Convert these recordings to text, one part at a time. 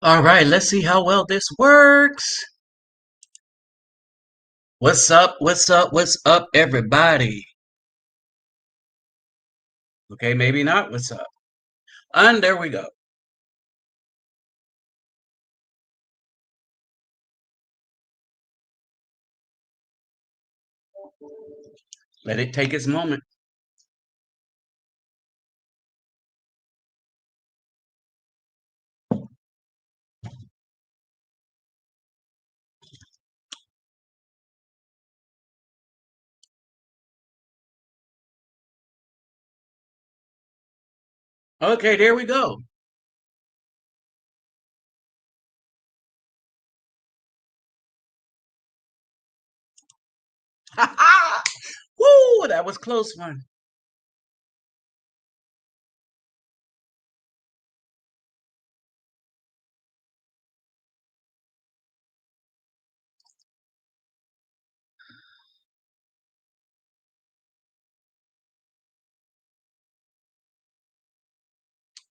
All right, let's see how well this works. What's up? What's up? What's up, everybody? Okay, maybe not. What's up? And there we go. Let it take its moment. Okay, there we go. Woo, that was close one.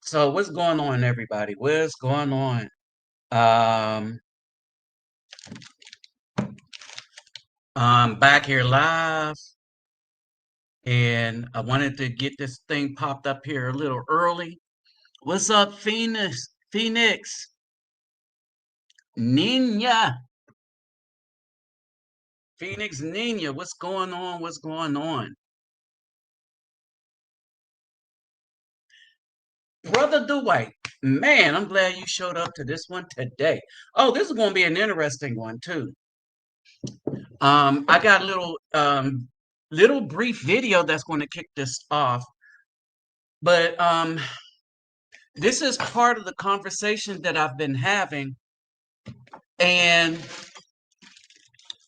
So what's going on, everybody? What's going on? Um, I'm back here live, and I wanted to get this thing popped up here a little early. What's up, Phoenix? Phoenix, Nina, Phoenix, Nina. What's going on? What's going on? Brother Dwight, man, I'm glad you showed up to this one today. Oh, this is going to be an interesting one too. I got a little brief video that's going to kick this off, but this is part of the conversation that I've been having, and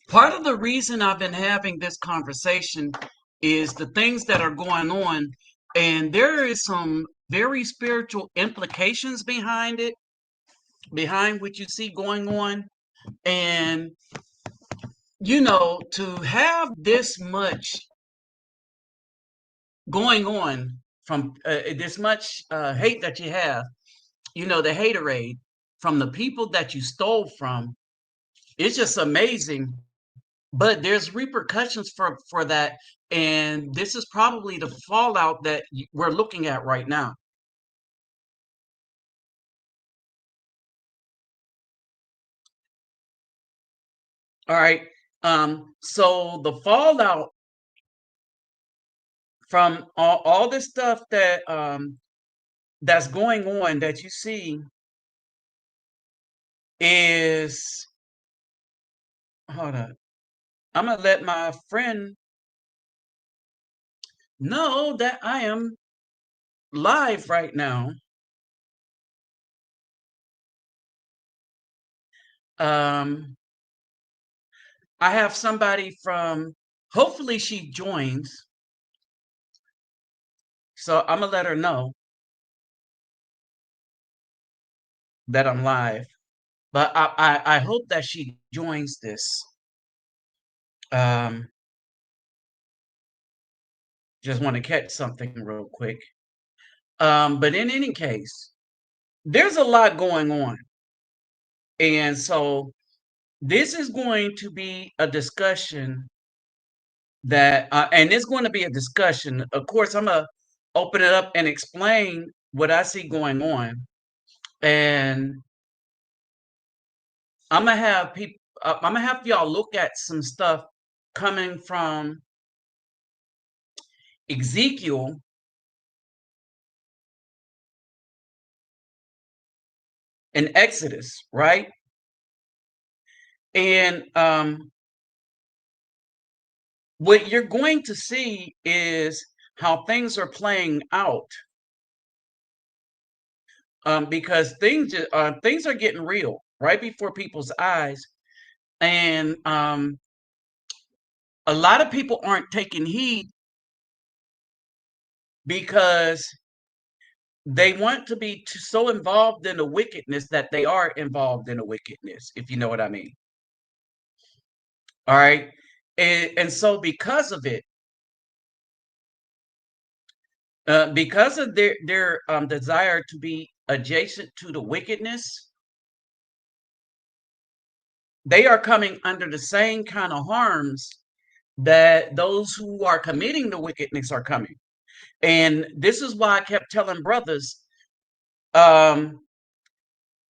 part of the reason I've been having this conversation is the things that are going on, and there is some very spiritual implications behind it, behind what you see going on. And to have this much going on from this much hate that you have, the haterade from the people that you stole from, it's just amazing. But there's repercussions for that, and this is probably the fallout that we're looking at right now. All right. So the fallout from all this stuff that's going on that you see is, hold on. I'm gonna let my friend know that I am live right now. Um, I have somebody from, hopefully she joins, so I'm gonna let her know that I'm live. But I hope that she joins this. Um, just want to catch something real quick. But in any case, there's a lot going on, and so this is going to be a discussion and it's going to be a discussion. Of course, I'm gonna open it up and explain what I see going on, and I'm gonna have people. I'm gonna have y'all look at some stuff coming from Ezekiel and Exodus, right? And what you're going to see is how things are playing out, because things are getting real right before people's eyes, and a lot of people aren't taking heed because they want to be so involved in the wickedness that they are involved in the wickedness, if you know what I mean. All right. And so because of it, because of their desire to be adjacent to the wickedness, they are coming under the same kind of harms that those who are committing the wickedness are coming. And this is why I kept telling brothers, um,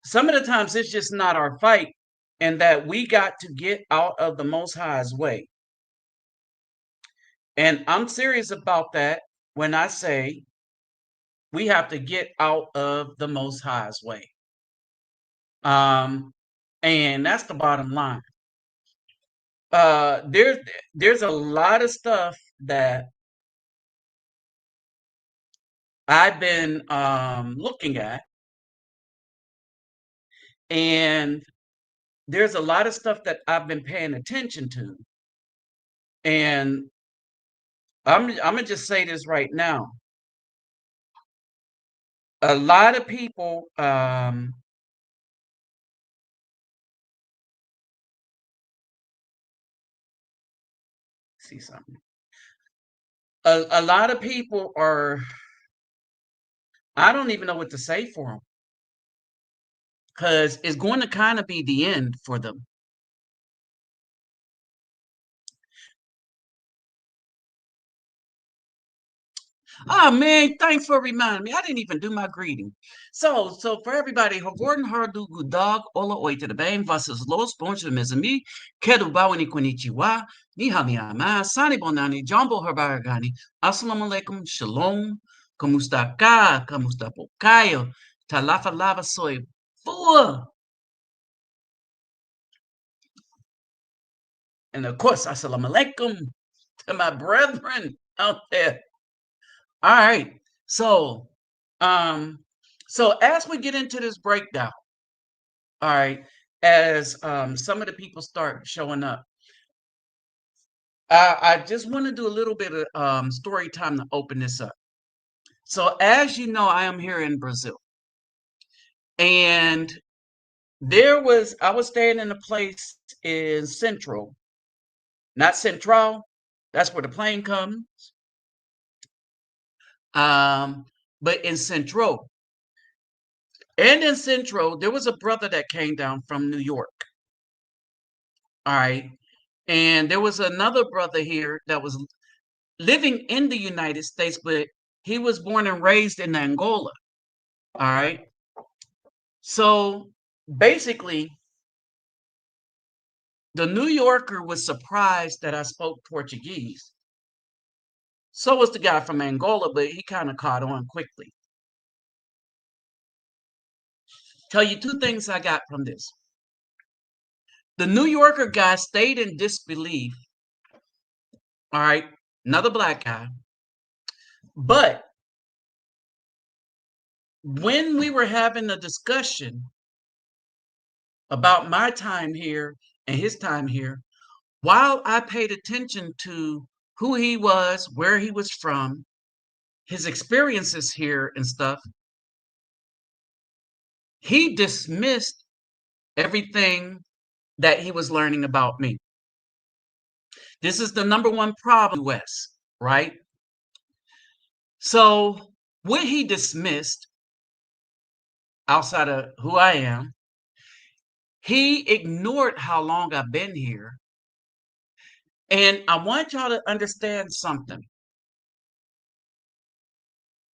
some of the times it's just not our fight, and that we got to get out of the Most High's way. And I'm serious about that when I say we have to get out of the Most High's way. Um, and that's the bottom line. There's a lot of stuff that I've been looking at, and there's a lot of stuff that I've been paying attention to. And I'm gonna just say this right now. A lot of people see something. A lot of people are, I don't even know what to say for them, because it's going to kind of be the end for them. Oh man, thanks for reminding me. I didn't even do my greeting. So for everybody, Hogorn Hardu Gudag, Ola Oite Bang, Vasas Los, Bonjour Mizami, Kedu Bawani Konichiwa, Nihamiama, Sani Bonani, Jumbo Herbaragani, Assalamu alaikum, Shalom, Kamustaka, Kamustapokayo, Talafa Lava Soy, Fua. And of course, Assalamu alaikum to my brethren out there. All right. So, um, so as we get into this breakdown, all right, as some of the people start showing up, I just want to do a little bit of story time to open this up. So, as you know, I am here in Brazil, and I was staying in a place in Central, not Central. That's where the plane comes. Um, but in Central, and in Central, there was a brother that came down from New York. All right. And there was another brother here that was living in the United States, but he was born and raised in Angola. All right. So basically, the New Yorker was surprised that I spoke Portuguese. So was the guy from Angola, but he kind of caught on quickly. Tell you two things I got from this. The New Yorker guy stayed in disbelief. All right. Another black guy. But when we were having a discussion about my time here and his time here, while I paid attention to who he was, where he was from, his experiences here and stuff, he dismissed everything that he was learning about me. This is the number one problem in the US, right? So, what he dismissed outside of who I am, he ignored how long I've been here. And I want y'all to understand something.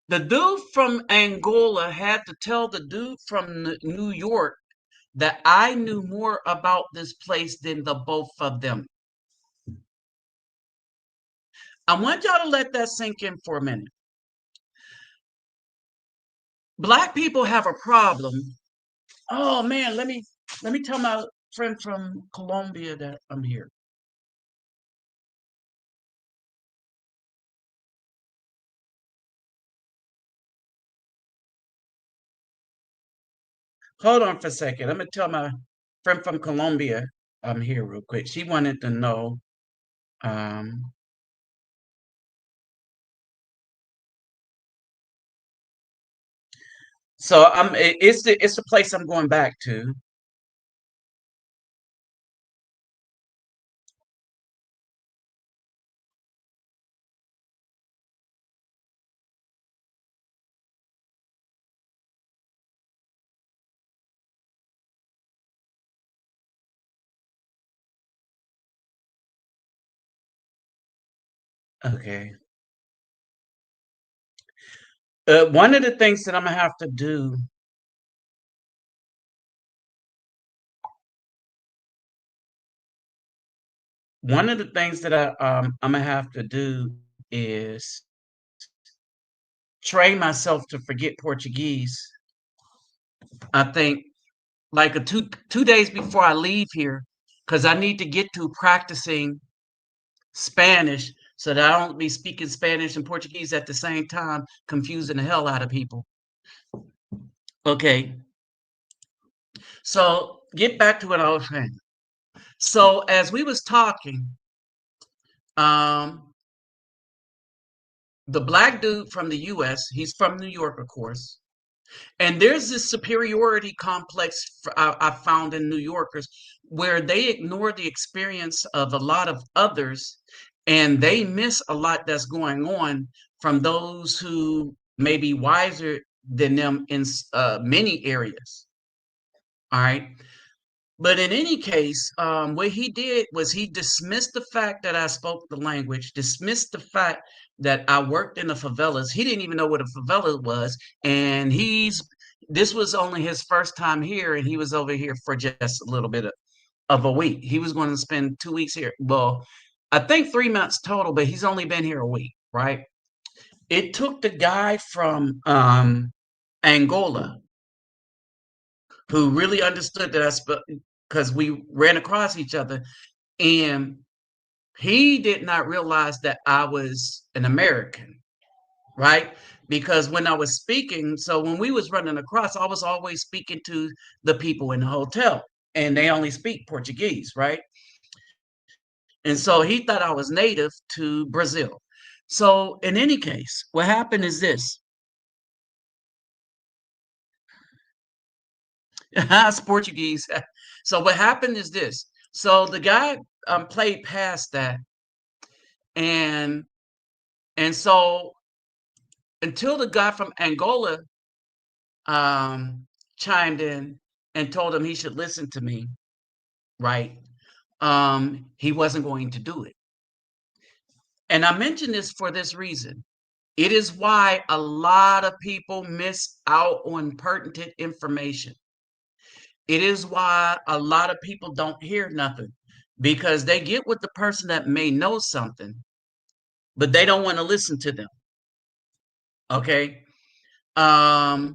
The dude from Angola had to tell the dude from New York that I knew more about this place than the both of them. I want y'all to let that sink in for a minute. Black people have a problem. Oh man, let me tell my friend from Colombia that I'm here. Hold on for a second. I'm gonna tell my friend from Colombia I'm here real quick. She wanted to know. Um, so it's the place I'm going back to. Okay. One of the things that Imma have to do one of the things that Imma have to do is train myself to forget Portuguese. I think, like, a 2 days before I leave here, because I need to get to practicing Spanish so that I don't be speaking Spanish and Portuguese at the same time, confusing the hell out of people. Okay, so get back to what I was saying. So as we was talking, um, the black dude from the US, he's from New York, of course. And there's this superiority complex I found in New Yorkers where they ignore the experience of a lot of others and they miss a lot that's going on from those who may be wiser than them in many areas. All right. But in any case, what he did was he dismissed the fact that I spoke the language, dismissed the fact that I worked in the favelas. He didn't even know what a favela was, and this was only his first time here, and he was over here for just a little bit of a week. He was going to spend 2 weeks here. Well, I think 3 months total, but he's only been here a week, right? It took the guy from Angola who really understood that I spoke because we ran across each other and he did not realize that I was an American, right? Because when I was speaking, so when we was running across, I was always speaking to the people in the hotel, and they only speak Portuguese, right? And so he thought I was native to Brazil. So in any case, what happened is this: it's Portuguese. So what happened is this: so the guy played past that, and so until the guy from Angola um, chimed in and told him he should listen to me, right? He wasn't going to do it. And I mention this for this reason. It is why a lot of people miss out on pertinent information. It is why a lot of people don't hear nothing because they get with the person that may know something, but they don't want to listen to them. Okay. Um,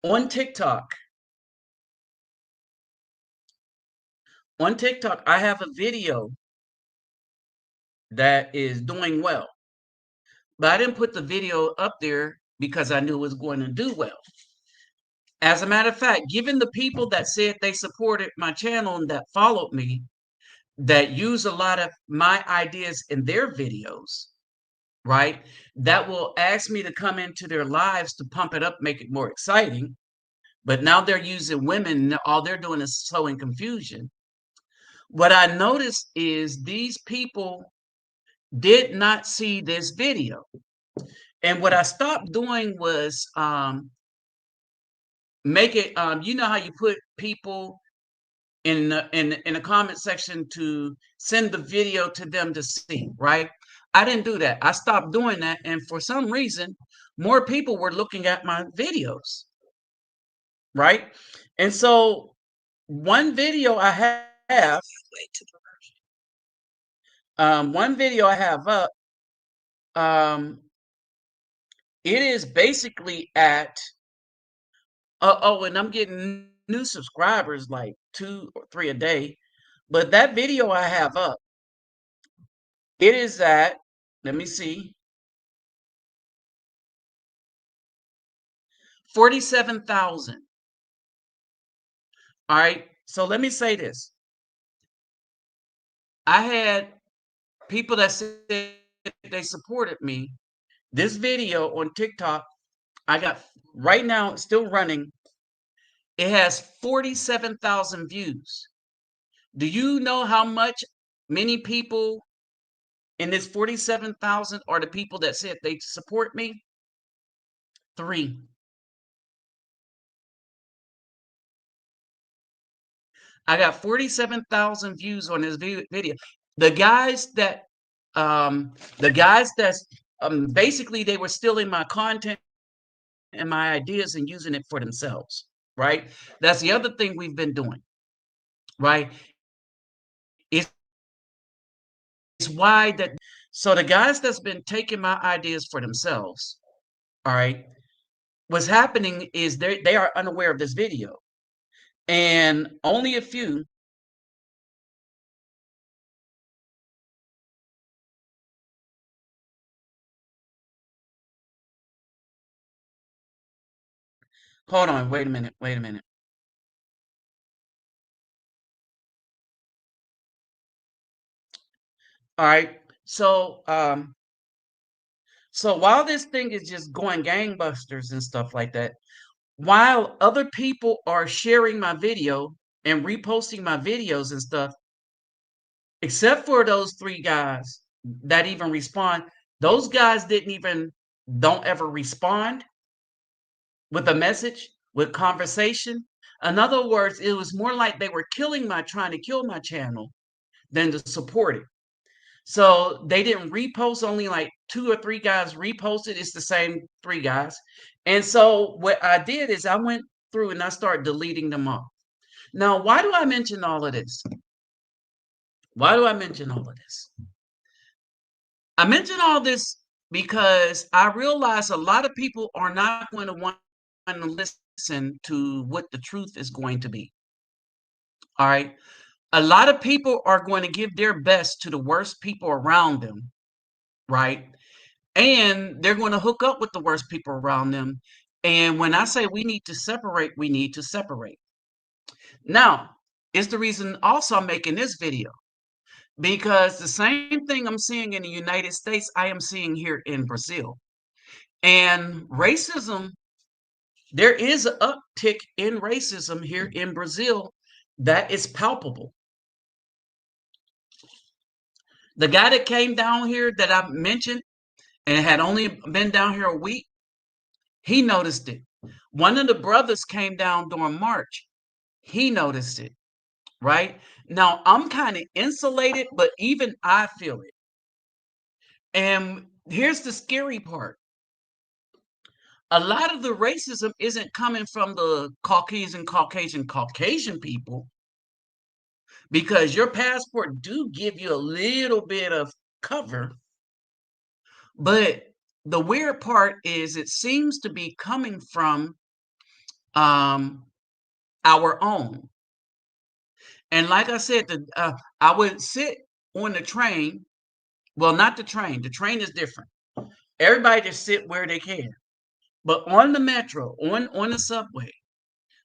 on TikTok, I have a video that is doing well. But I didn't put the video up there because I knew it was going to do well. As a matter of fact, given the people that said they supported my channel and that followed me, that use a lot of my ideas in their videos, right? That will ask me to come into their lives to pump it up, make it more exciting. But now they're using women, and all they're doing is sowing confusion. What I noticed is these people did not see this video. And what I stopped doing was make it you know how you put people in the comment section to send the video to them to see, right? I didn't do that. I stopped doing that, and for some reason more people were looking at my videos, right? And so one video I have one video I have up, um it is basically at oh, and I'm getting new subscribers like 2 or 3 a day. But that video I have up, it is at, let me see, 47,000. All right. So let me say this. I had people that said they supported me. This video on TikTok, I got right now, it's still running. It has 47,000 views. Do you know how much many people in this 47,000 are the people that said they support me? Three. I got 47,000 views on this video. The guys that the guys that's basically they were stealing my content and my ideas and using it for themselves, right? That's the other thing we've been doing, right? It's, it's why that so the guys that's been taking my ideas for themselves, all right, what's happening is they are unaware of this video. And only a few. Hold on, wait a minute, wait a minute. All right. So while this thing is just going gangbusters and stuff like that, while other people are sharing my video and reposting my videos and stuff, except for those three guys that even respond, those guys didn't even don't ever respond with a message, with conversation. In other words, it was more like they were trying to kill my channel than to support it. So they didn't repost, only like two or three guys reposted. It's the same three guys. And so what I did is I went through and I started deleting them all. Now, why do I mention all of this? Why do I mention all of this? I mention all this because I realize a lot of people are not going to want to listen to what the truth is going to be. All right. A lot of people are going to give their best to the worst people around them, right? And they're going to hook up with the worst people around them. And when I say we need to separate, we need to separate. Now, it's the reason also I'm making this video because the same thing I'm seeing in the United States, I am seeing here in Brazil. And racism, there is an uptick in racism here in Brazil that is palpable. The guy that came down here that I mentioned and had only been down here a week, he noticed it. One of the brothers came down during March. He noticed it, right? Now I'm kind of insulated, but even I feel it. And here's the scary part. A lot of the racism isn't coming from the Caucasian people because your passport do give you a little bit of cover. But the weird part is it seems to be coming from um, our own. And like I said, I would sit on the train. Well, not the train. The train is different. Everybody just sit where they can. But on the metro, on the subway,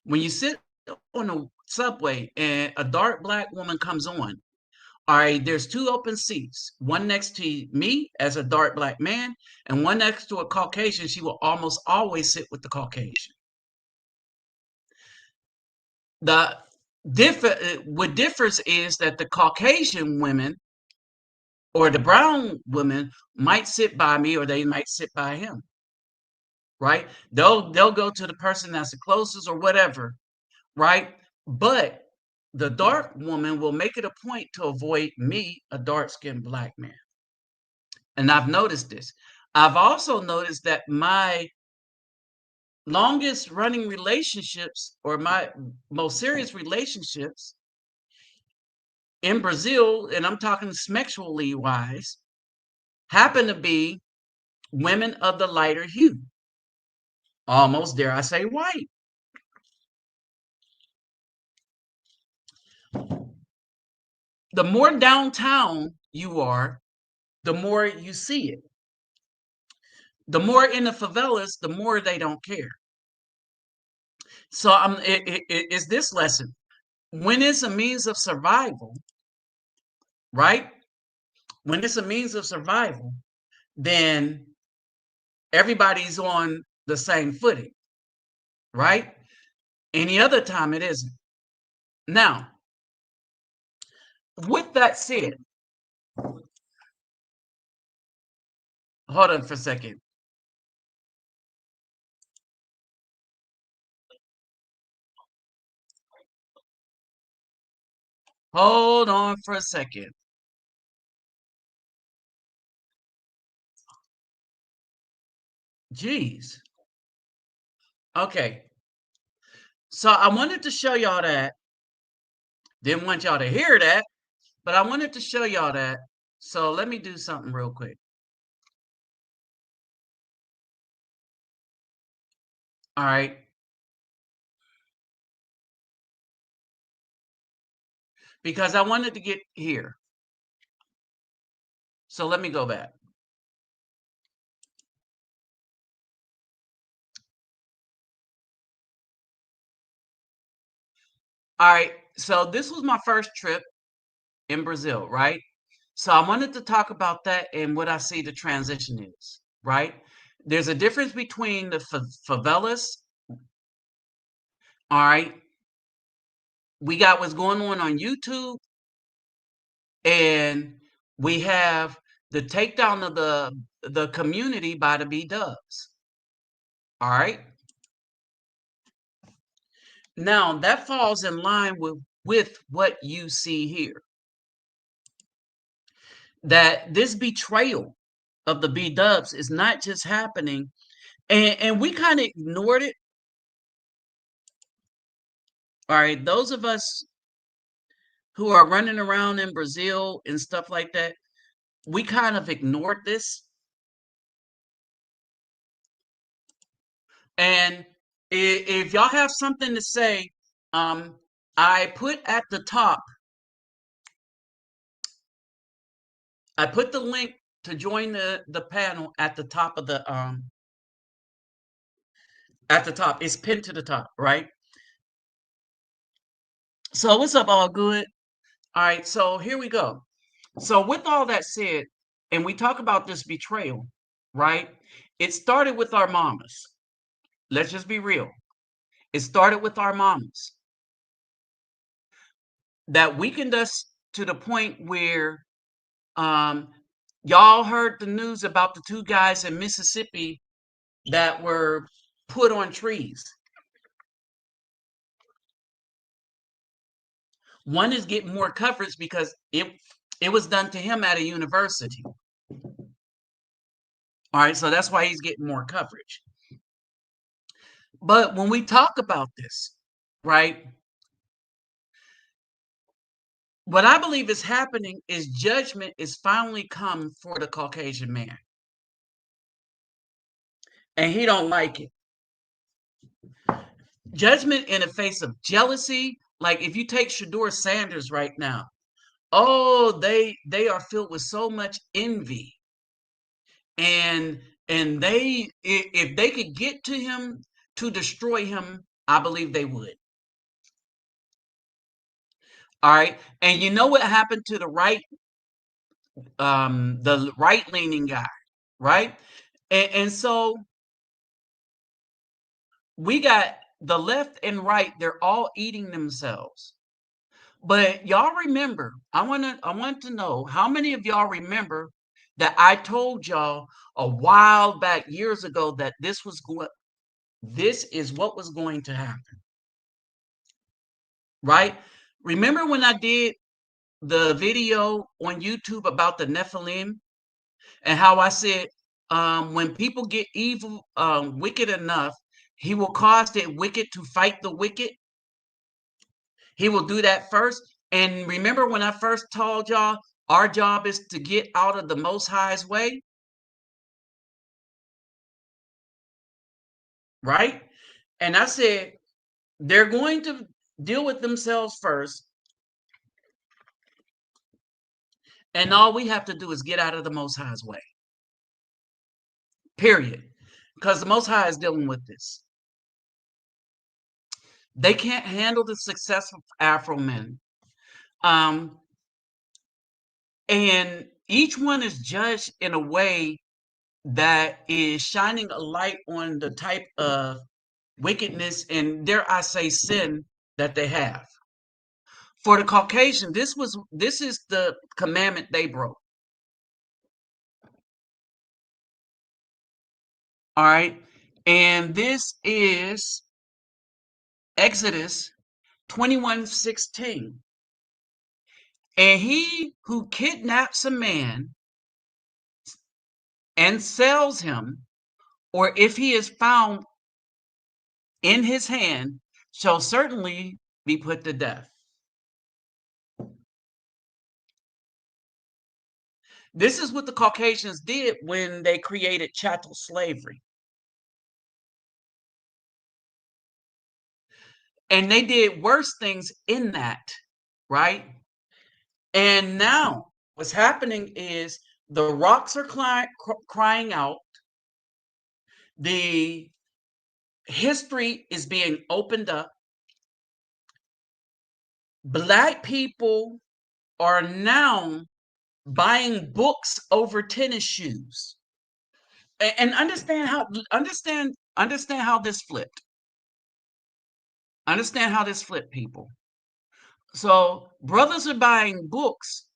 when you sit on the subway and a dark black woman comes on, all right, there's two open seats, one next to me as a dark black man, and one next to a Caucasian. She will almost always sit with the Caucasian. The what differs is that the Caucasian women or the brown women might sit by me or they might sit by him, right? They'll go to the person that's the closest or whatever, right? But the dark woman will make it a point to avoid me, a dark-skinned black man. And I've noticed this. I've also noticed that my longest running relationships or my most serious relationships in Brazil, and I'm talking sexually wise, happen to be women of the lighter hue. Almost dare I say white. The more downtown you are, the more you see it. The more in the favelas, the more they don't care. So it's this lesson. When it's a means of survival, right? When it's a means of survival, then everybody's on the same footing, right? Any other time it isn't. Now, with that said, hold on for a second. Hold on for a second. Jeez. Okay. So I wanted to show y'all that. Didn't want y'all to hear that, but I wanted to show y'all that. So let me do something real quick. All right. Because I wanted to get here. So let me go back. All right. So this was my first trip in Brazil, right? So I wanted to talk about that and what I see the transition is, right? There's a difference between the favelas, all right? We got what's going on YouTube, and we have the takedown of the community by the B Dubs, all right? Now that falls in line with what you see here. That this betrayal of the B Dubs is not just happening, and we kind of ignored it. All right, those of us who are running around in Brazil and stuff like that, we kind of ignored this. And if y'all have something to say, um, I put at the top, I put the link to join the panel at the top of the at the top. It's pinned to the top, right? So what's up, all good? All right, so here we go. So with all that said, and we talk about this betrayal, right? It started with our mamas. Let's just be real. It started with our mamas that weakened us to the point where um, y'all heard the news about the two guys in Mississippi that were put on trees. One is getting more coverage because it was done to him at a university. All right, so that's why he's getting more coverage. But when we talk about this, right, what I believe is happening is judgment is finally come for the Caucasian man. And he don't like it. Judgment in the face of jealousy. Like if you take Shador Sanders right now, oh, they are filled with so much envy. And they if they could get to him to destroy him, I believe they would. All right. And you know what happened to the right leaning guy, right? And so we got the left and right, they're all eating themselves. But y'all remember, I want to know how many of y'all remember that I told y'all a while back years ago that this is what was going to happen. Right? Remember when I did the video on YouTube about the Nephilim and how I said when people get evil, wicked enough, he will cause the wicked to fight the wicked. He will do that first. And remember when I first told y'all our job is to get out of the Most High's way, right? And I said they're going to deal with themselves first, and all we have to do is get out of the Most High's way. Period. Because the Most High is dealing with this. They can't handle the success of Afro men. Um, and each one is judged in a way that is shining a light on the type of wickedness and, dare I say, sin that they have. For the Caucasian, this is the commandment they broke. All right. And this is Exodus 21:16. And he who kidnaps a man and sells him or if he is found in his hand, shall certainly be put to death. This is what the Caucasians did when they created chattel slavery. And they did worse things in that, right? And now what's happening is the rocks are crying out. The history is being opened up. Black people are now buying books over tennis shoes. And understand how this flipped. Understand how this flipped, people. So brothers are buying books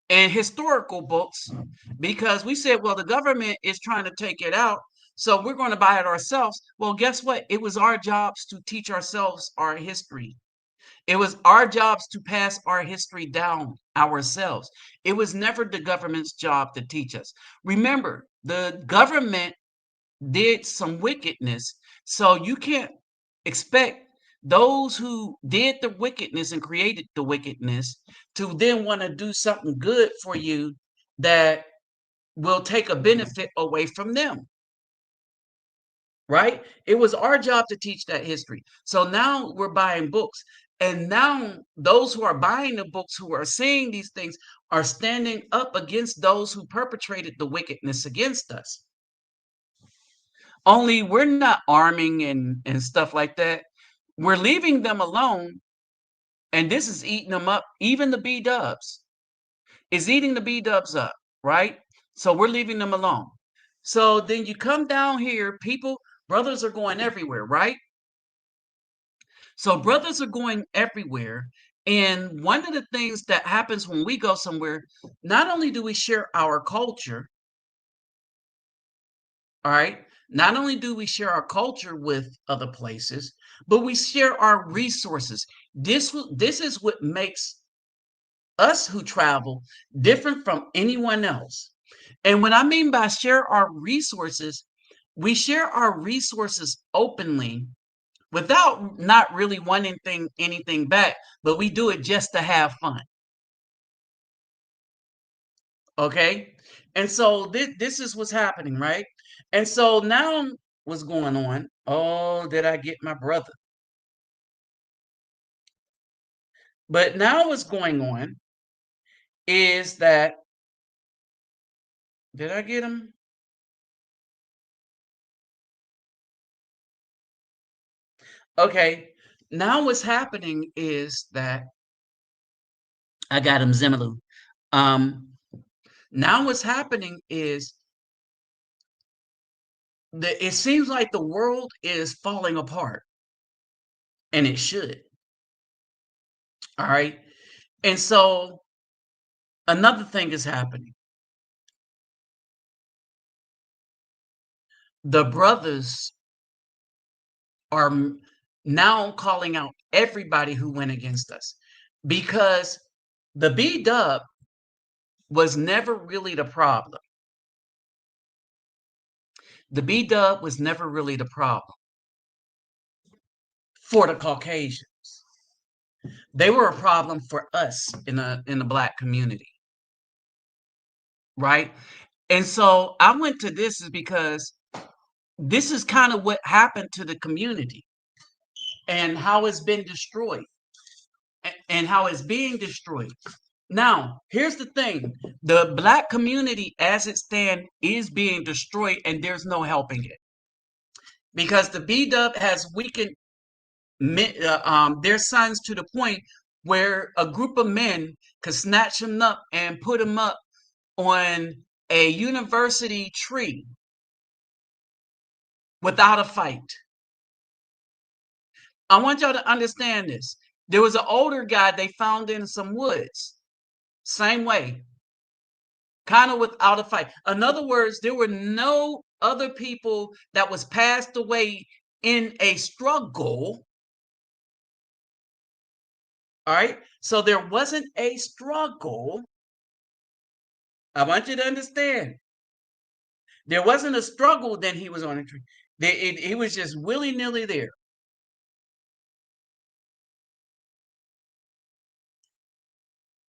and historical books because we said, well, the government is trying to take it out, so we're going to buy it ourselves. Well, guess what? It was our jobs to teach ourselves our history. It was our jobs to pass our history down ourselves. It was never the government's job to teach us. Remember, the government did some wickedness, so you can't expect those who did the wickedness and created the wickedness to then want to do something good for you that will take a benefit away from them, right? It was our job to teach that history. So now we're buying books. And now those who are buying the books, who are seeing these things, are standing up against those who perpetrated the wickedness against us. Only we're not arming and stuff like that. We're leaving them alone, and this is eating them up. Even the B dubs is eating the B dubs up, right? So we're leaving them alone. So then you come down here, people, brothers are going everywhere, right? So brothers are going everywhere. And one of the things that happens when we go somewhere, not only do we share our culture, all right, not only do we share our culture with other places, but we share our resources. This is what makes us who travel different from anyone else. And what I mean by share our resources, we share our resources openly without not really wanting anything back, but we do it just to have fun. Okay? And so this is what's happening, right? And so now what's going on? Oh, did I get my brother? But now what's going on is that did I get him? Okay. Now what's happening is that I got him Zimilu. Um, now what's happening is that it seems like the world is falling apart, and it should. All right. And so another thing is happening. The brothers are now calling out everybody who went against us because the B dub was never really the problem. The B dub was never really the problem for the Caucasians. They were a problem for us in the black community, right? And so I went to this is because this is kind of what happened to the community and how it's been destroyed and how it's being destroyed. Now, here's the thing. The black community as it stands is being destroyed and there's no helping it. Because the B dub has weakened their sons to the point where a group of men could snatch them up and put them up on a university tree without a fight. I want y'all to understand this. There was an older guy they found in some woods. Same way. Kind of without a fight. In other words, there were no other people that was passed away in a struggle. All right. So there wasn't a struggle. I want you to understand. There wasn't a struggle. Then he was on a tree. He was just willy nilly there,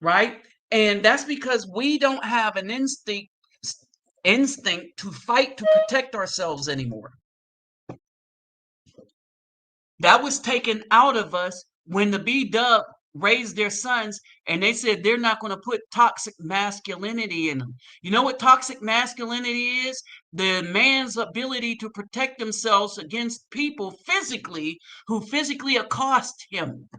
right? And that's because we don't have an instinct to fight to protect ourselves anymore. That was taken out of us when the B Dub raised their sons and they said they're not going to put toxic masculinity in them. You know what toxic masculinity is? The man's ability to protect themselves against people physically who physically accost him.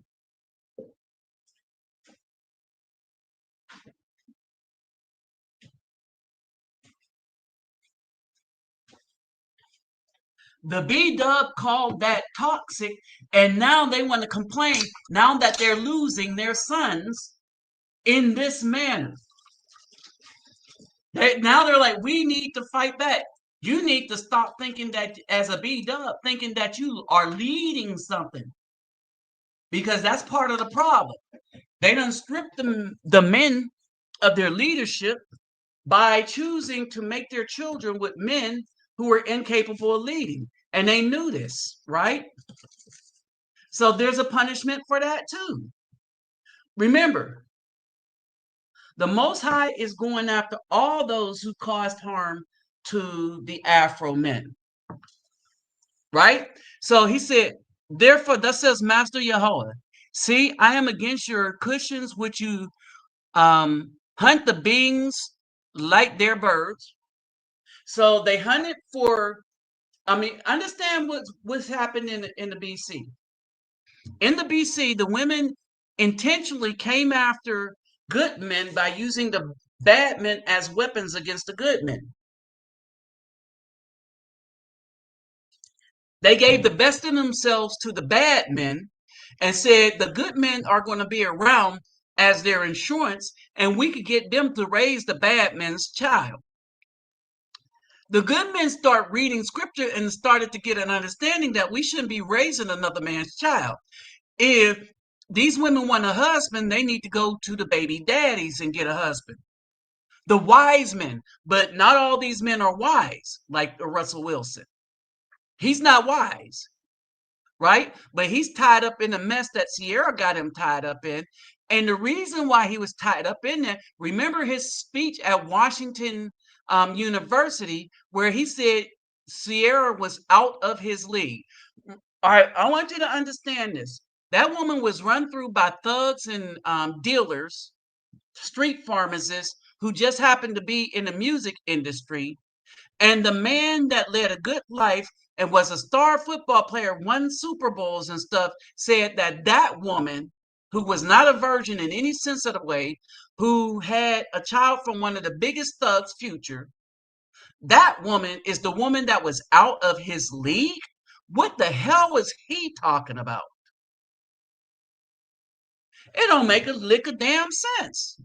The B Dub called that toxic, and now they want to complain now that they're losing their sons in this manner. Now they're like, we need to fight back. You need to stop thinking that as a B Dub, thinking that you are leading something, because that's part of the problem. They done stripped the men of their leadership by choosing to make their children with men who were incapable of leading. And they knew this, right? So there's a punishment for that too. Remember, the Most High is going after all those who caused harm to the Afro men, right? So he said, therefore, thus says Master Yahweh, see, I am against your cushions, which you hunt the beings like their birds. So they hunted for, I mean, understand what's happened in the BC. In the BC, the women intentionally came after good men by using the bad men as weapons against the good men. They gave the best of themselves to the bad men and said the good men are going to be around as their insurance, and we could get them to raise the bad men's child. The good men start reading scripture and started to get an understanding that we shouldn't be raising another man's child. If these women want a husband, they need to go to the baby daddies and get a husband. The wise men, but not all these men are wise, like Russell Wilson. He's not wise, right? But he's tied up in the mess that Sierra got him tied up in. And the reason why he was tied up in there, remember his speech at Washington University, where he said Sierra was out of his league. All right, I want you to understand this. That woman was run through by thugs and dealers, street pharmacists who just happened to be in the music industry. And the man that led a good life and was a star football player, won Super Bowls and stuff, said that that woman, who was not a virgin in any sense of the way, who had a child from one of the biggest thugs, Future, that woman is the woman that was out of his league. What the hell was he talking about? It don't make a lick of damn sense.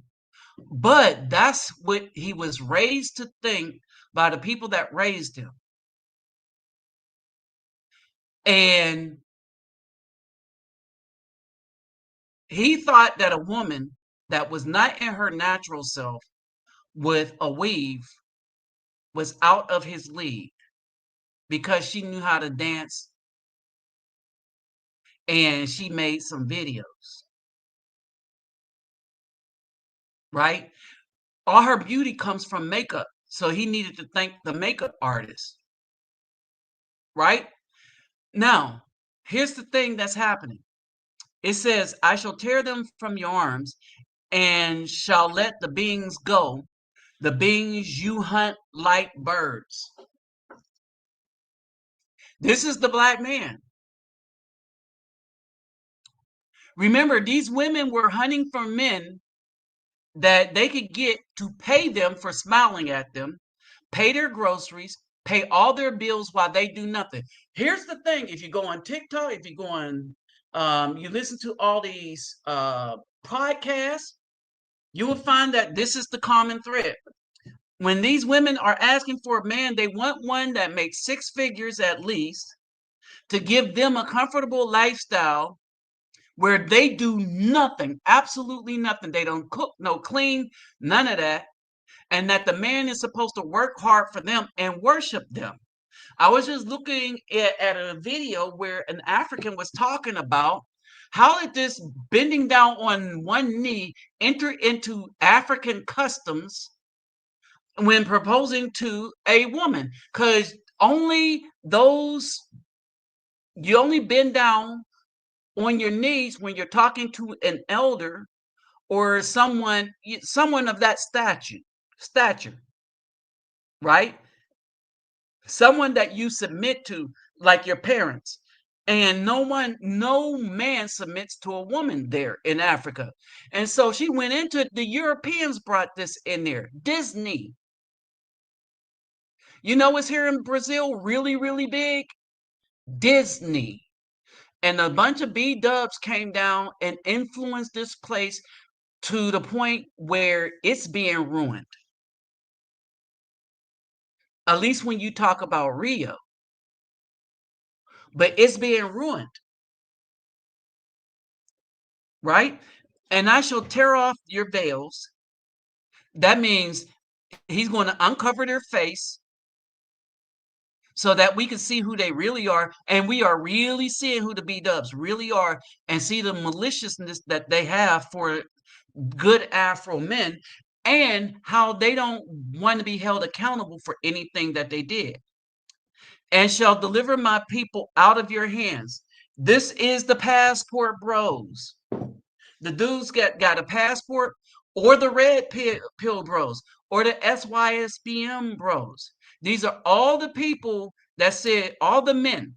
But that's what he was raised to think by the people that raised him. And he thought that a woman that was not in her natural self with a weave was out of his league because she knew how to dance and she made some videos, right? All her beauty comes from makeup. So he needed to thank the makeup artist, right? Now, here's the thing that's happening. It says, I shall tear them from your arms and shall let the beings go, the beings you hunt like birds. This is the black man. Remember, these women were hunting for men that they could get to pay them for smiling at them, pay their groceries, pay all their bills while they do nothing. Here's the thing: if you go on TikTok, if you go on, you listen to all these podcasts, you will find that this is the common thread. When these women are asking for a man, they want one that makes six figures at least to give them a comfortable lifestyle where they do nothing, absolutely nothing. They don't cook, no clean, none of that. and that the man is supposed to work hard for them and worship them. I was just looking at a video where an African was talking about how did this bending down on one knee enter into African customs when proposing to a woman, because only those you only bend down on your knees when you're talking to an elder or someone of that stature, right? Someone that you submit to, like your parents. And no man submits to a woman there in Africa. And so she went into it. The Europeans brought this in there. Disney. You know what's here in Brazil really, really big? Disney. And a bunch of B dubs came down and influenced this place to the point where it's being ruined. At least when you talk about Rio, but it's being ruined, right? And I shall tear off your veils. That means he's going to uncover their face so that we can see who they really are. And we are really seeing who the B dubs really are and see the maliciousness that they have for good Afro men and how they don't want to be held accountable for anything that they did. And shall deliver my people out of your hands. This is the passport bros. The dudes got a passport, or the red pill bros, or the SYSBM bros. These are all the people that said, all the men,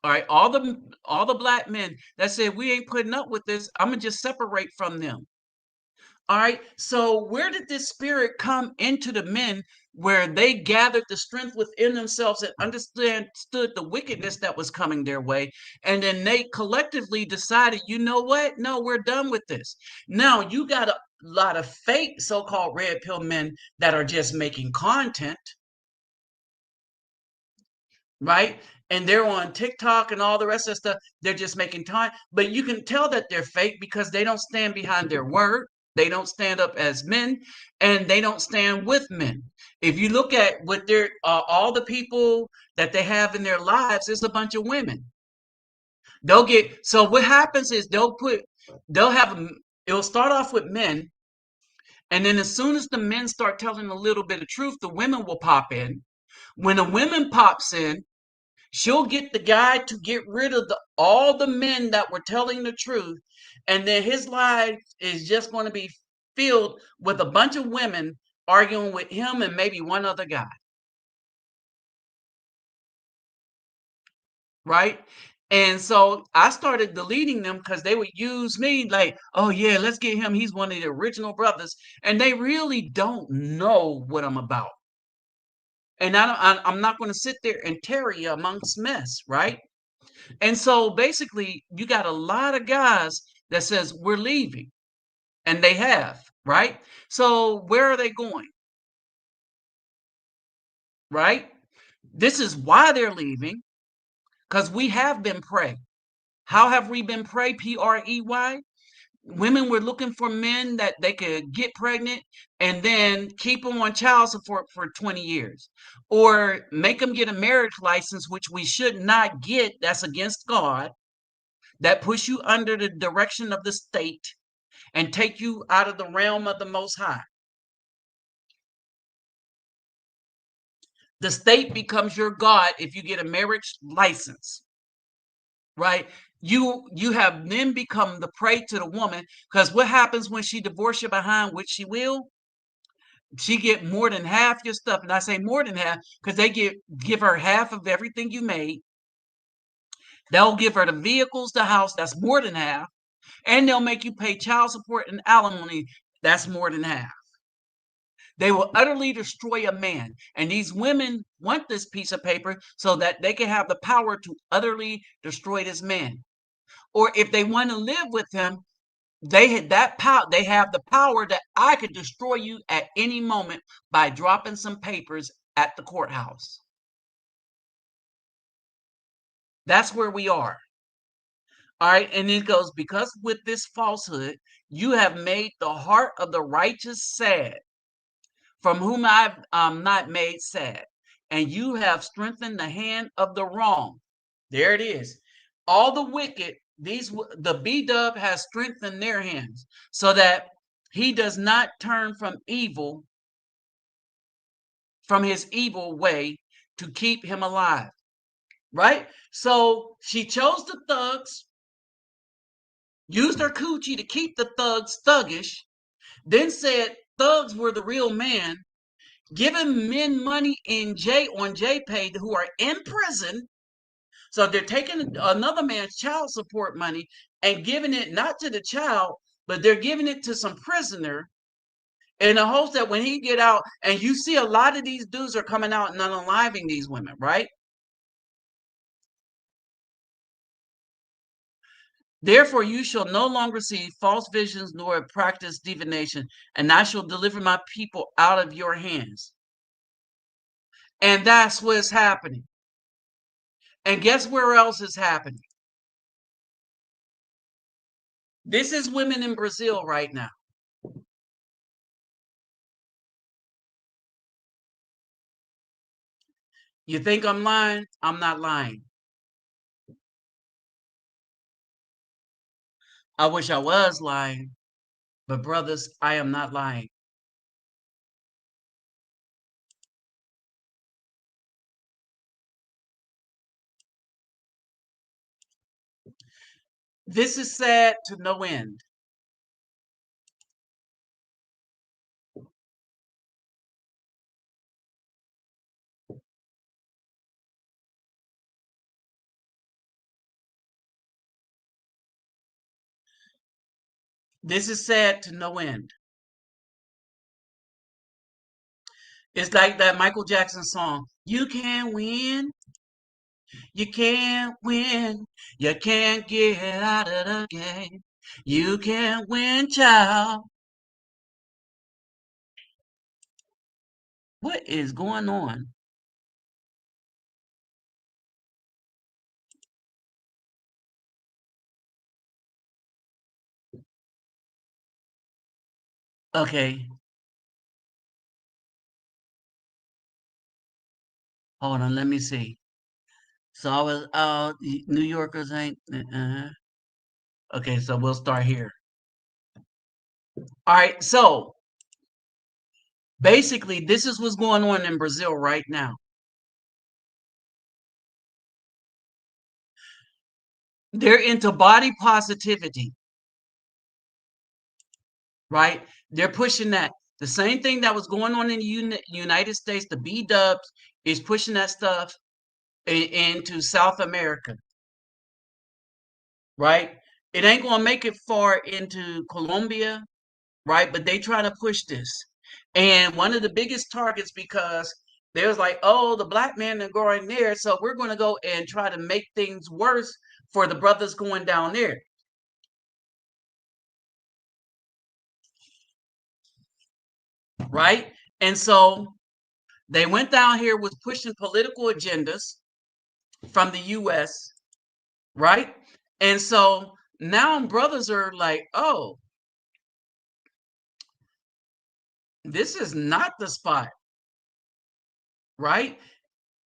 all right, all the black men that said we ain't putting up with this. I'm gonna just separate from them. All right. So where did this spirit come into the men where they gathered the strength within themselves and understood the wickedness that was coming their way? And then they collectively decided, you know what? No, we're done with this. Now you got a lot of fake so-called red pill men that are just making content, right? And they're on TikTok and all the rest of the stuff. They're just making time. But you can tell that they're fake because they don't stand behind their word. They don't stand up as men and they don't stand with men. If you look at what they're all the people that they have in their lives, it's a bunch of women. They'll get so what happens is they'll have it'll start off with men, and then as soon as the men start telling a little bit of truth, the women will pop in. When the women pops in, she'll get the guy to get rid of all the men that were telling the truth, and then his life is just going to be filled with a bunch of women arguing with him and maybe one other guy, right? And so I started deleting them because they would use me like, oh yeah, let's get him. He's one of the original brothers, and they really don't know what I'm about. And I'm not going to sit there and tarry amongst mess, right? And so basically, you got a lot of guys that says we're leaving, and they have, right? So where are they going, right? This is why they're leaving, because we have been prey. How have we been prey? Prey. Women were looking for men that they could get pregnant and then keep them on child support for 20 years, or make them get a marriage license, which we should not get. That's against God. That puts you under the direction of the state and take you out of the realm of the Most High. The state becomes your God if you get a marriage license, right? You have then become the prey to the woman, because what happens when she divorce you behind, which she will? She get more than half your stuff, and I say more than half because they give her half of everything you made. They'll give her the vehicles, the house, that's more than half, and they'll make you pay child support and alimony, that's more than half. They will utterly destroy a man. And these women want this piece of paper so that they can have the power to utterly destroy this man. Or if they want to live with him, they had that power. They have the power that I could destroy you at any moment by dropping some papers at the courthouse. That's where we are. All right, and it goes, because with this falsehood you have made the heart of the righteous sad, from whom I've not made sad, and you have strengthened the hand of the wrong. There it is. All the wicked, the B dub has strengthened their hands, so that he does not turn from his evil way, to keep him alive. Right? So she chose the thugs, used her coochie to keep the thugs thuggish, then said thugs were the real man, giving men money on JPay who are in prison. So they're taking another man's child support money and giving it not to the child, but they're giving it to some prisoner in the hopes that when he get out, and you see a lot of these dudes are coming out and unaliving these women, right? Therefore, you shall no longer see false visions nor practice divination, and I shall deliver my people out of your hands. And that's what's happening. And guess where else is happening? This is women in Brazil right now. You think I'm lying? I'm not lying. I wish I was lying, but brothers, I am not lying. This is sad to no end. This is sad to no end. It's like that Michael Jackson song, You Can't Win, You Can't Win, You Can't get out of the game. You can't win, child. What is going on? Okay, hold on, let me see. So I was, New Yorkers ain't, okay, so we'll start here. All right, so basically, this is what's going on in Brazil right now. They're into body positivity, right? They're pushing that. The same thing that was going on in the United States, the B dubs is pushing that stuff into South America, right? It ain't going to make it far into Colombia, right? But they try to push this. And one of the biggest targets, because there's like, oh, the black men are going there, so we're going to go and try to make things worse for the brothers going down there, right? And so they went down here with pushing political agendas from the US, right? And so now brothers are like, oh, this is not the spot, right?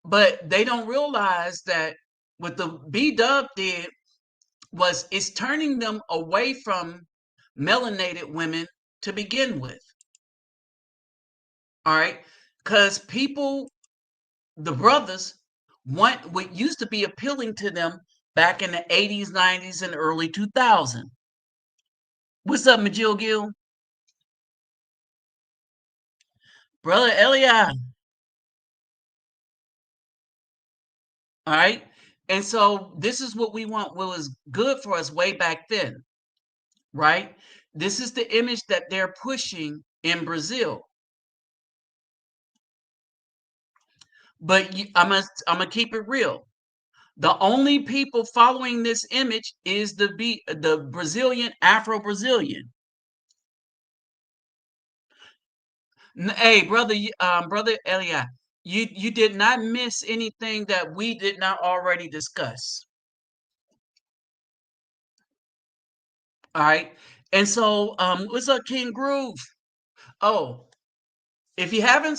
But they don't realize that what the B Dub did was it's turning them away from melanated women to begin with. All right. Because people, the brothers, want what used to be appealing to them back in the 80s, 90s, and early 2000s. What's up, Majil Gill? Brother Eliah. All right. And so this is what we want, what was good for us way back then, right? This is the image that they're pushing in Brazil. But I'm gonna keep it real. The only people following this image is the Brazilian Afro-Brazilian. Hey, brother Elia, you did not miss anything that we did not already discuss. All right. And so, what's up, King Groove? Oh, if you haven't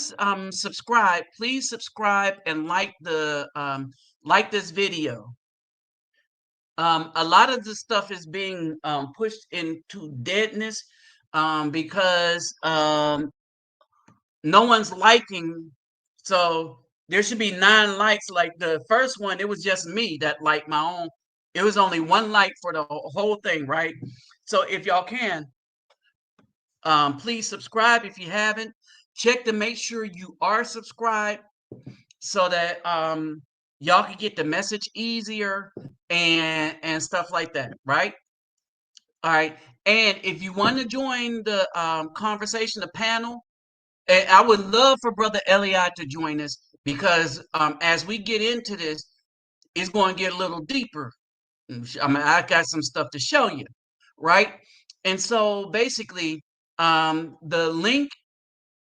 subscribed, please subscribe and like this video. A lot of this stuff is being pushed into deadness because no one's liking. So there should be 9 likes. Like the first one, it was just me that liked my own. It was only 1 like for the whole thing, right? So if y'all can, please subscribe if you haven't. Check to make sure you are subscribed so that y'all can get the message easier and stuff like that, right? All right. And if you want to join the conversation, the panel, I would love for Brother Eliot to join us because as we get into this, it's going to get a little deeper. I mean, I got some stuff to show you, right? And so basically, the link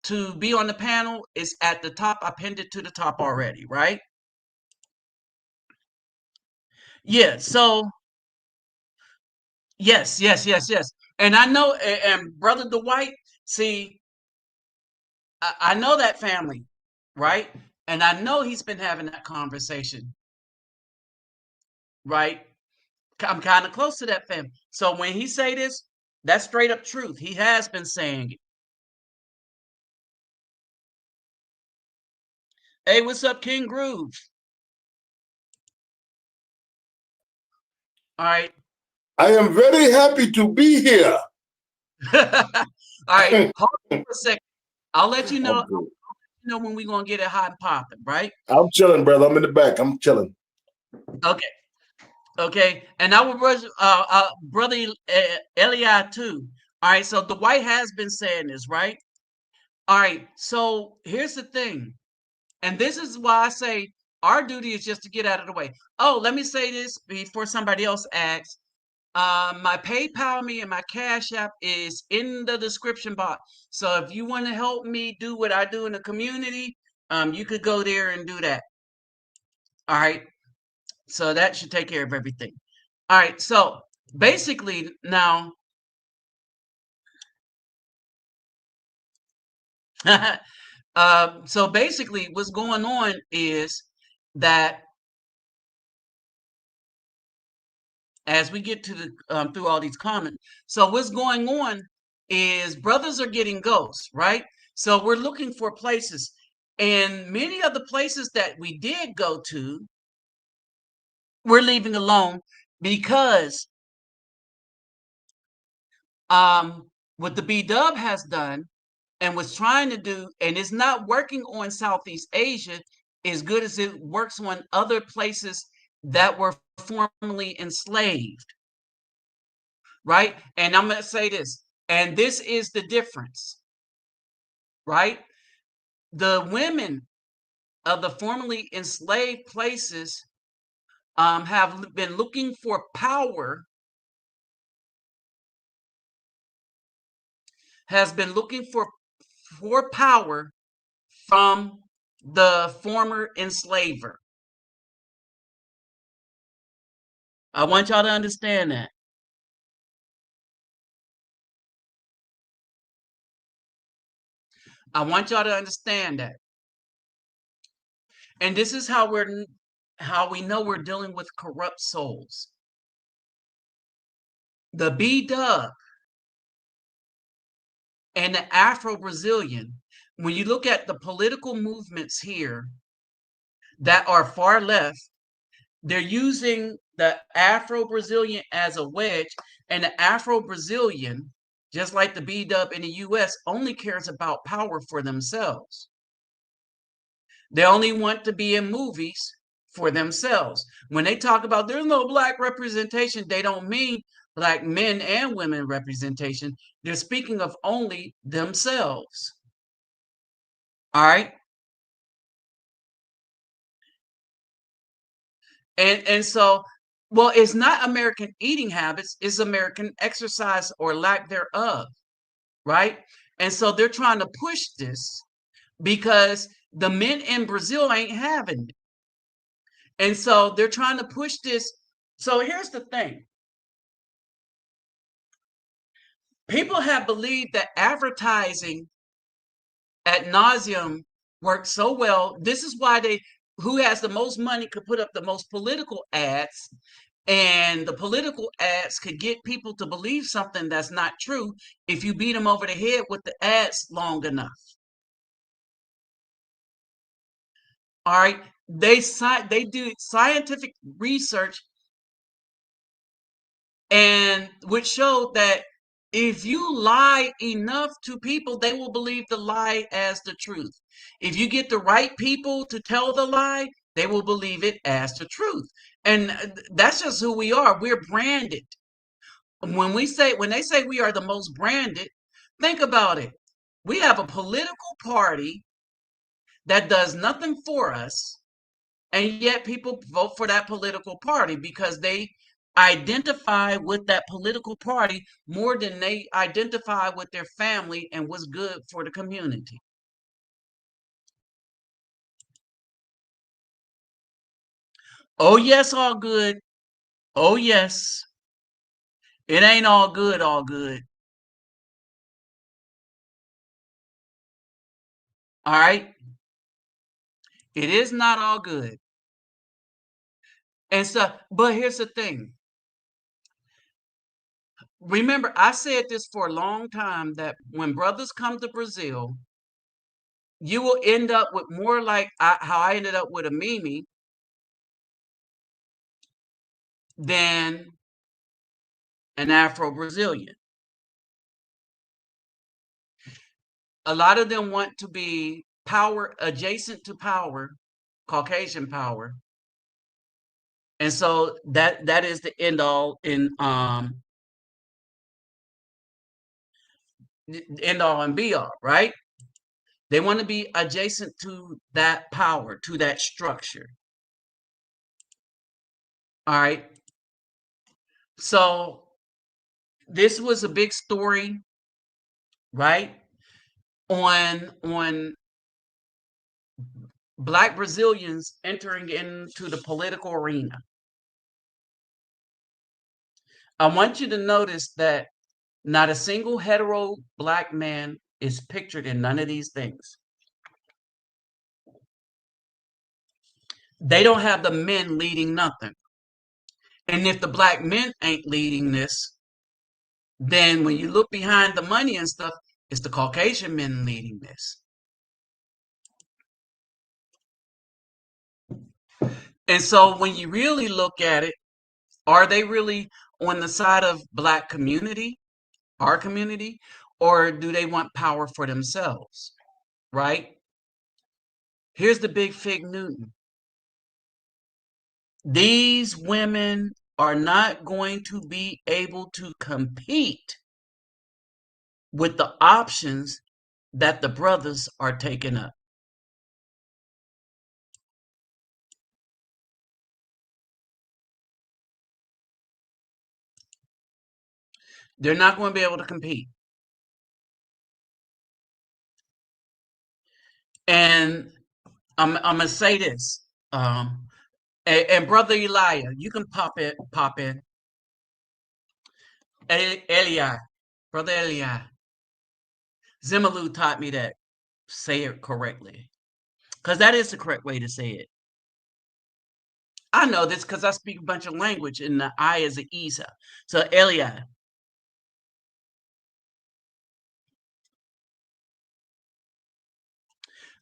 to be on the panel is at the top. I pinned it to the top already, right? Yeah. So yes, yes, yes, yes. And I know, and Brother Dwight, see, I know that family, right? And I know he's been having that conversation, right? I'm kind of close to that family. So when he say this, that's straight up truth. He has been saying it. Hey, what's up, King Groove? All right. I am very happy to be here. All right. I'm Hold on for a second. I'll let you know. good. When we're gonna get it hot and popping, right? I'm chilling, brother. I'm in the back. I'm chilling. Okay. Okay. And I will brother Eli too. All right. So the White has been saying this, right? All right. So here's the thing. And this is why I say our duty is just to get out of the way. Oh, let me say this before somebody else asks. My PayPal me and my Cash App is in the description box. So if you want to help me do what I do in the community, you could go there and do that. All right. So that should take care of everything. All right. So basically now, so basically what's going on is that as we get to the through all these comments. So what's going on is brothers are getting ghosts, right? So we're looking for places, and many of the places that we did go to, we're leaving alone because what the B Dub has done and was trying to do, and it's not working on Southeast Asia as good as it works on other places that were formerly enslaved, right? And I'm going to say this, and this is the difference, right? The women of the formerly enslaved places have been looking for power, has been looking for power from the former enslaver. I want y'all to understand that. I want y'all to understand that. And this is how we know we're dealing with corrupt souls. The B Dub and the Afro-Brazilian, when you look at the political movements here that are far left, they're using the Afro-Brazilian as a wedge, and the Afro-Brazilian, just like the B-Dub in the US, only cares about power for themselves. They only want to be in movies for themselves. When they talk about there's no black representation, they don't mean black men and women representation. They're speaking of only themselves. All right. And so, well, it's not American eating habits, it's American exercise or lack thereof, right? And so they're trying to push this because the men in Brazil ain't having it. And so they're trying to push this. So here's the thing. People have believed that advertising ad nauseum works so well. This is why who has the most money could put up the most political ads, and the political ads could get people to believe something that's not true if you beat them over the head with the ads long enough. All right, they do scientific research, and which showed that if you lie enough to people, they will believe the lie as the truth. If you get the right people to tell the lie, they will believe it as the truth. And that's just who we are. We're branded. When they say we are the most branded, think about it. We have a political party that does nothing for us, and yet people vote for that political party because they identify with that political party more than they identify with their family and what's good for the community. Oh, yes, all good. Oh, yes. It ain't all good, all good. All right. It is not all good. And so, but here's the thing. Remember, I said this for a long time that when brothers come to Brazil, you will end up with more like how I ended up with a Mimi than an Afro Brazilian. A lot of them want to be power adjacent to power, Caucasian power. And so that is the end all and be all, right? They want to be adjacent to that power, to that structure. All right. So this was a big story, right? On Black Brazilians entering into the political arena. I want you to notice that not a single hetero Black man is pictured in none of these things. They don't have the men leading nothing. And if the Black men ain't leading this, then when you look behind the money and stuff, it's the Caucasian men leading this. And so when you really look at it, are they really on the side of Black community, our community, or do they want power for themselves? Right? Here's the big fig Newton. These women are not going to be able to compete with the options that the brothers are taking up. They're not going to be able to compete. And I'm gonna say this. And brother Elijah, you can pop in. Eli, brother Eli, Zimmerlu taught me that say it correctly, because that is the correct way to say it. I know this because I speak a bunch of language, and the I is an Isa. So Eli,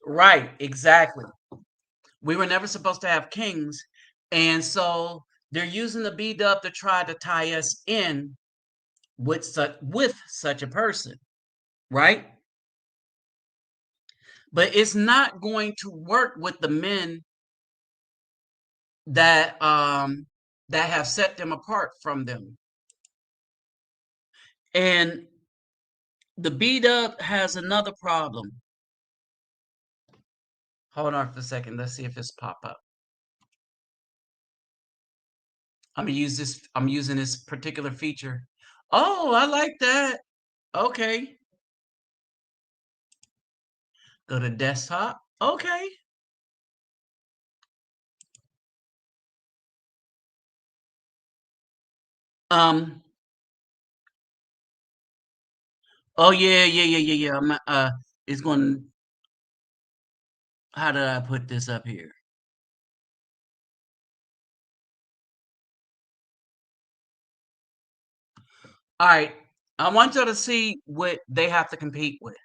right? Exactly. We were never supposed to have kings, and so they're using the B dub to try to tie us in with such a person, right? But it's not going to work with the men that that have set them apart from them. And the B dub has another problem. Hold on for a second. Let's see if it's pop up. I'm using this particular feature. Oh, I like that. Okay. Go to desktop. Okay. Um, Oh yeah. It's going. How did I put this up here? All right. I want y'all to see what they have to compete with.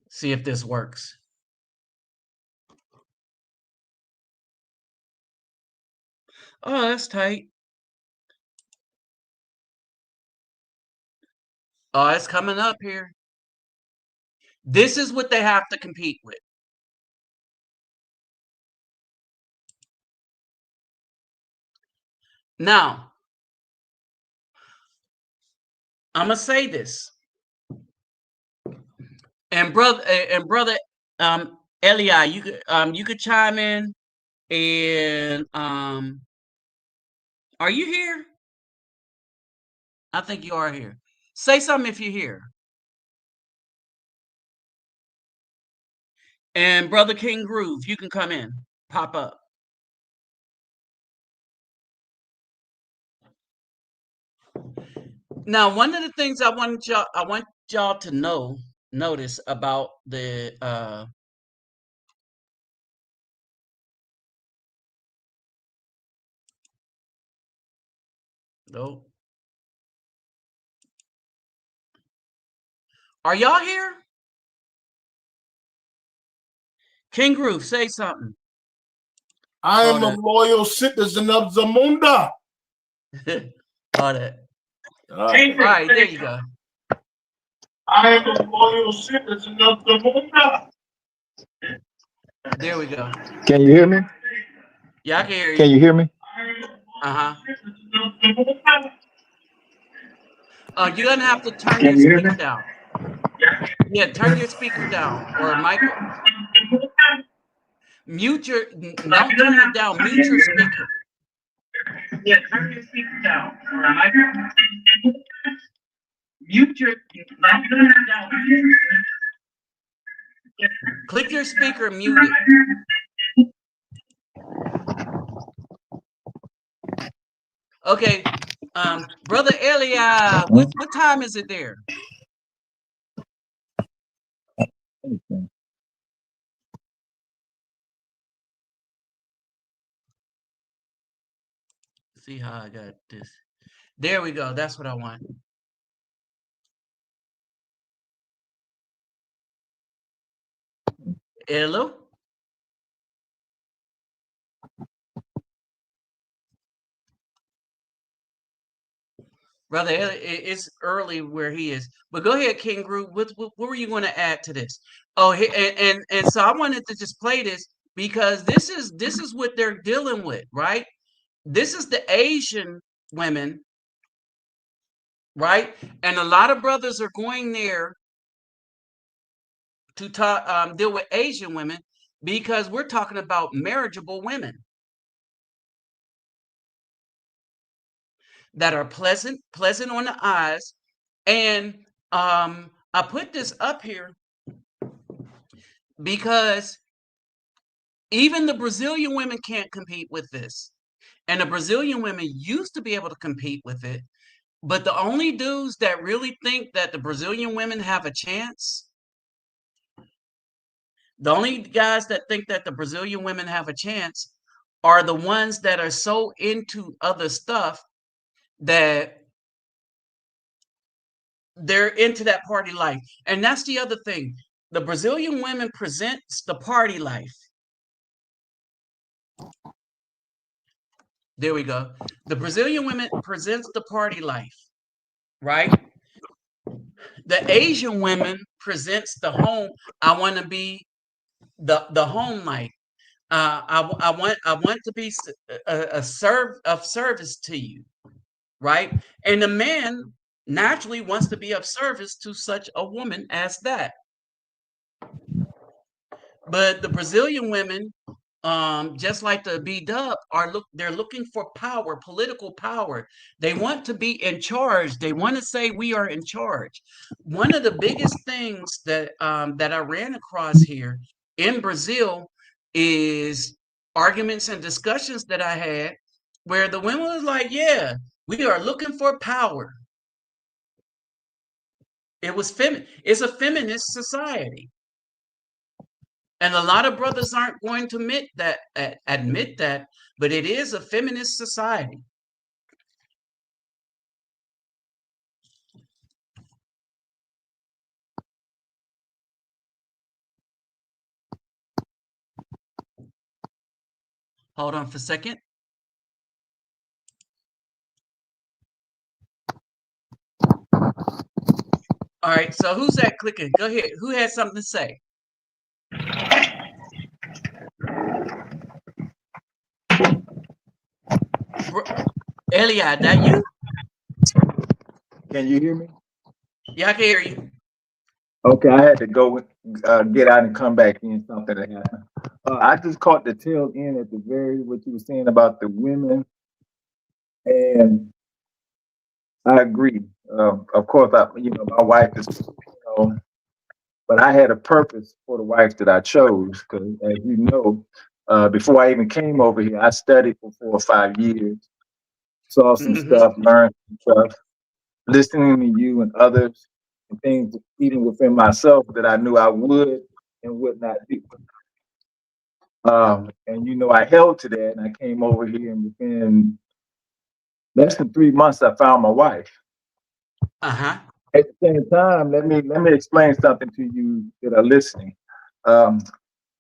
See if this works. Oh, that's tight. Oh, it's coming up here. This is what they have to compete with. Now, I'm gonna say this, and brother, Eli, you could chime in, and are you here? I think you are here. Say something if you're here. And brother King Groove, you can come in, pop up. Now, one of the things I want y'all to notice about the no. Are y'all here? King Groove, say something. I Oh, am a loyal citizen of Zamunda. all that. All All right, there you go. I am a loyal citizen of Zamunda. There we go. Can you hear me? Yeah, I can hear Can you. you hear me? Uh-huh. You're gonna have to turn Can your you hear me? speaker down. Yeah, turn your speaker down, or Michael, mute your. Don't turn it down. Mute your speaker. Yeah, turn your speaker down, or Michael, mute your. Don't turn it down. Click your speaker, and mute it. Okay, brother Elia, what time is it there? See how I got this. There we go. That's what I want. Hello? Brother, it's early where he is. But go ahead, King Group. What were you going to add to this? Oh, and so I wanted to just play this because this is what they're dealing with, right? This is the Asian women, right? And a lot of brothers are going there to talk, deal with Asian women because we're talking about marriageable women that are pleasant on the eyes. And I put this up here because even the Brazilian women can't compete with this. And the Brazilian women used to be able to compete with it. But the only dudes that really think that the Brazilian women have a chance, the only guys that think that the Brazilian women have a chance are the ones that are so into other stuff that they're into that party life. And that's the other thing. The Brazilian women presents the party life. There we go. The Brazilian women presents the party life, right? The Asian women presents the home. I want to be the home life. I want to be a serve of service to you, right? And the man naturally wants to be of service to such a woman as that. But the Brazilian women, just like the B Dub, they're looking for power, political power. They want to be in charge. They want to say we are in charge. One of the biggest things that I ran across here in Brazil is arguments and discussions that I had where the women was like, yeah, we are looking for power. It's a feminist society. And a lot of brothers aren't going to admit that, but it is a feminist society. Hold on for a second. All right, so who's that clicking? Go ahead. Who has something to say? Eliad, that you? Can you hear me? Yeah, I can hear you. Okay, I had to go get out and come back in. Something that happened. I just caught the tail end at the very what you were saying about the women, and I agree. Of course, my wife is, but I had a purpose for the wife that I chose because, as you know, before I even came over here, I studied for 4 or 5 years, saw some Mm-hmm. stuff, learned some stuff, listening to you and others, and things even within myself that I knew I would and would not do. And I held to that, and I came over here, and within less than 3 months, I found my wife. Uh-huh. At the same time, let me explain something to you that are listening. Um,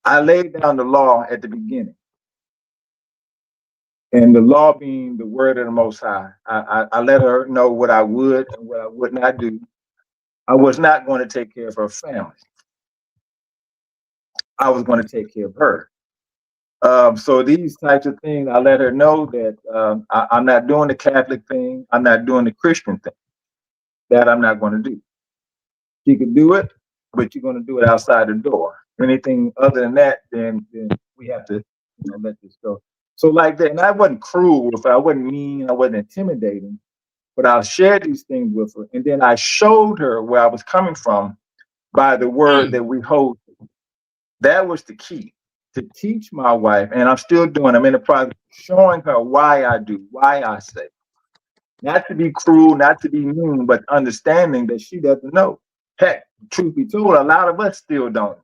I laid down the law at the beginning, and the law being the word of the Most High. I let her know what I would and what I would not do. I was not going to take care of her family. I was going to take care of her. So these types of things, I let her know that I'm not doing the Catholic thing. I'm not doing the Christian thing. That I'm not going to do. She could do it, but you're going to do it outside the door. Anything other than that, then we have to, let this go. So like that, and I wasn't cruel with her. I wasn't mean. I wasn't intimidating. But I shared these things with her, and then I showed her where I was coming from by the word Mm. that we hold. That was the key to teach my wife, and I'm still doing. I'm in the process showing her why I do, why I say, not to be cruel, not to be mean, but understanding that she doesn't know. Heck, truth be told, a lot of us still don't.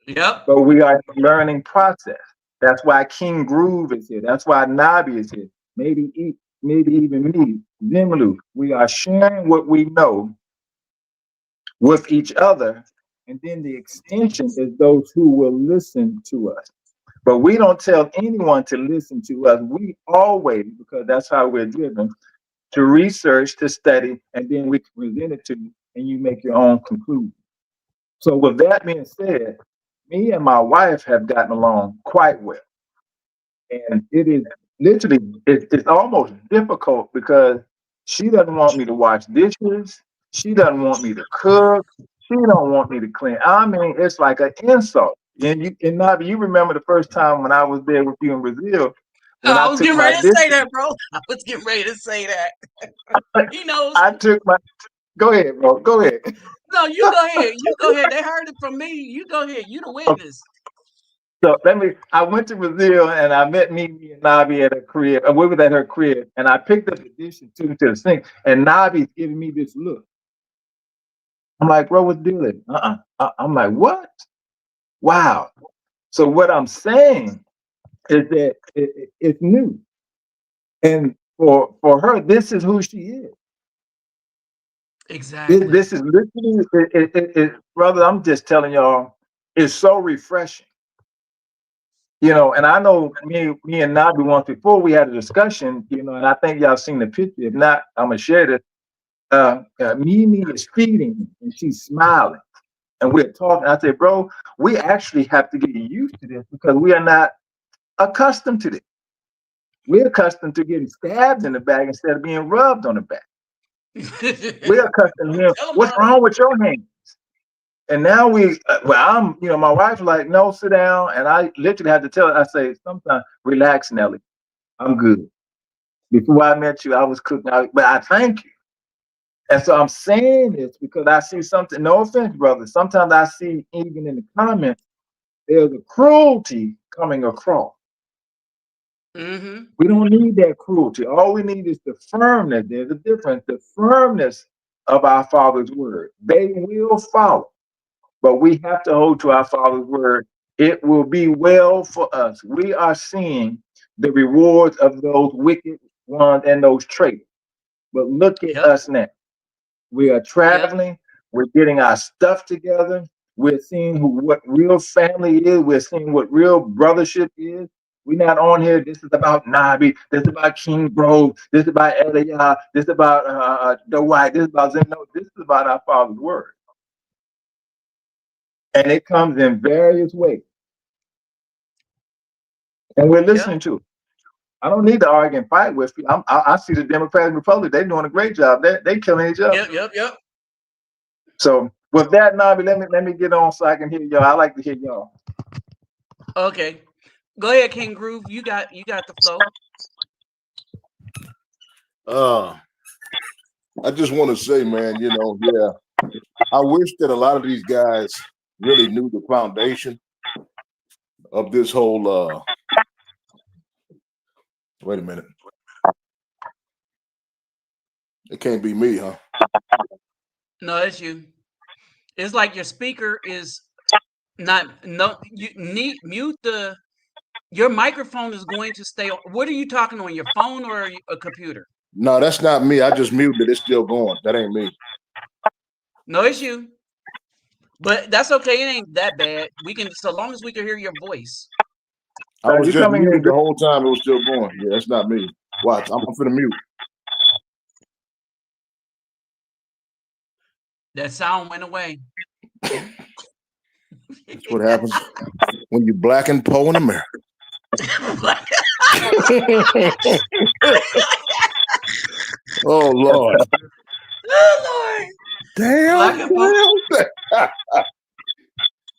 Yep. But we are in a learning process. That's why King Groove is here. That's why Nabi is here. Maybe even me, Zimlu. We are sharing what we know with each other, and then the extension is those who will listen to us. But we don't tell anyone to listen to us. We always, because that's how we're driven, to research, to study, and then we present it to you, and you make your own conclusion. So, with that being said, me and my wife have gotten along quite well, and it is literally it's almost difficult because she doesn't want me to wash dishes, she doesn't want me to cook, she don't want me to clean. I mean, it's like an insult. And Nabi, you remember the first time when I was there with you in Brazil when I I was took getting my ready to dishes. say that, bro. I was getting ready to say that. He knows. I took my. Go ahead, bro. Go ahead. No, you go ahead. You go ahead. They heard it from me. You go ahead. You the witness. So let me. I went to Brazil and I met Mimi and Nabi at her crib. And we were at her crib, and I picked up the dish and took it to the sink. And Nabi's giving me this look. I'm like, bro, what's the deal? I'm like, what? Wow. So what I'm saying is that it's new, and for her, this is who she is. Exactly. This is literally, brother. I'm just telling y'all, it's so refreshing. And I know me and Nabi once before we had a discussion, and I think y'all seen the picture. If not, I'm gonna share this. Mimi is feeding and she's smiling, and we're talking. I said, bro, we actually have to get used to this because we are not accustomed to this. We're accustomed to getting stabbed in the back instead of being rubbed on the back. We're accustomed to hearing, Tell them, what's brother. wrong with your hand? And now my wife's like, no, sit down. And I literally had to tell her, I say, sometimes relax, Nelly. I'm good. Before I met you, I was cooking, but I thank you. And so I'm saying this because I see something, no offense, brother. Sometimes I see even in the comments there's a cruelty coming across. Mm-hmm. We don't need that cruelty. All we need is the firmness. There's a difference. The firmness of our Father's word. They will follow, but we have to hold to our Father's word. It will be well for us. We are seeing the rewards of those wicked ones and those traitors. But look at Yep. us now. We are Yep. traveling. We're getting our stuff together. We're seeing what real family is. We're seeing what real brothership is. We're not on here. This is about Nabi. This is about King Grove. This is about Eliah. This is about the White. This is about Zen. No, this is about our Father's word. And it comes in various ways. And we're listening to it. I don't need to argue and fight with you. I see the Democratic Republic. They're doing a great job. They're killing each other. Yep. So with that, Nabi, let me get on so I can hear y'all. I like to hear y'all. Okay. Go ahead, King Groove. You got the flow. I just want to say, man, I wish that a lot of these guys really knew the foundation of this whole wait a minute. It can't be me, huh? No, it's you. It's like your speaker is not. No, you need mute the. Your microphone is going to stay on. What are you talking on, your phone or a computer? No, that's not me. I just muted it. It's still going. That ain't me. No, it's you. But that's okay. It ain't that bad. We can, so long as we can hear your voice. I was just muted the whole time. It was still going. Yeah, that's not me. Watch. I'm finna mute. That sound went away. That's what happens when you blacken Poe in America. Oh Lord. Oh Lord. Damn.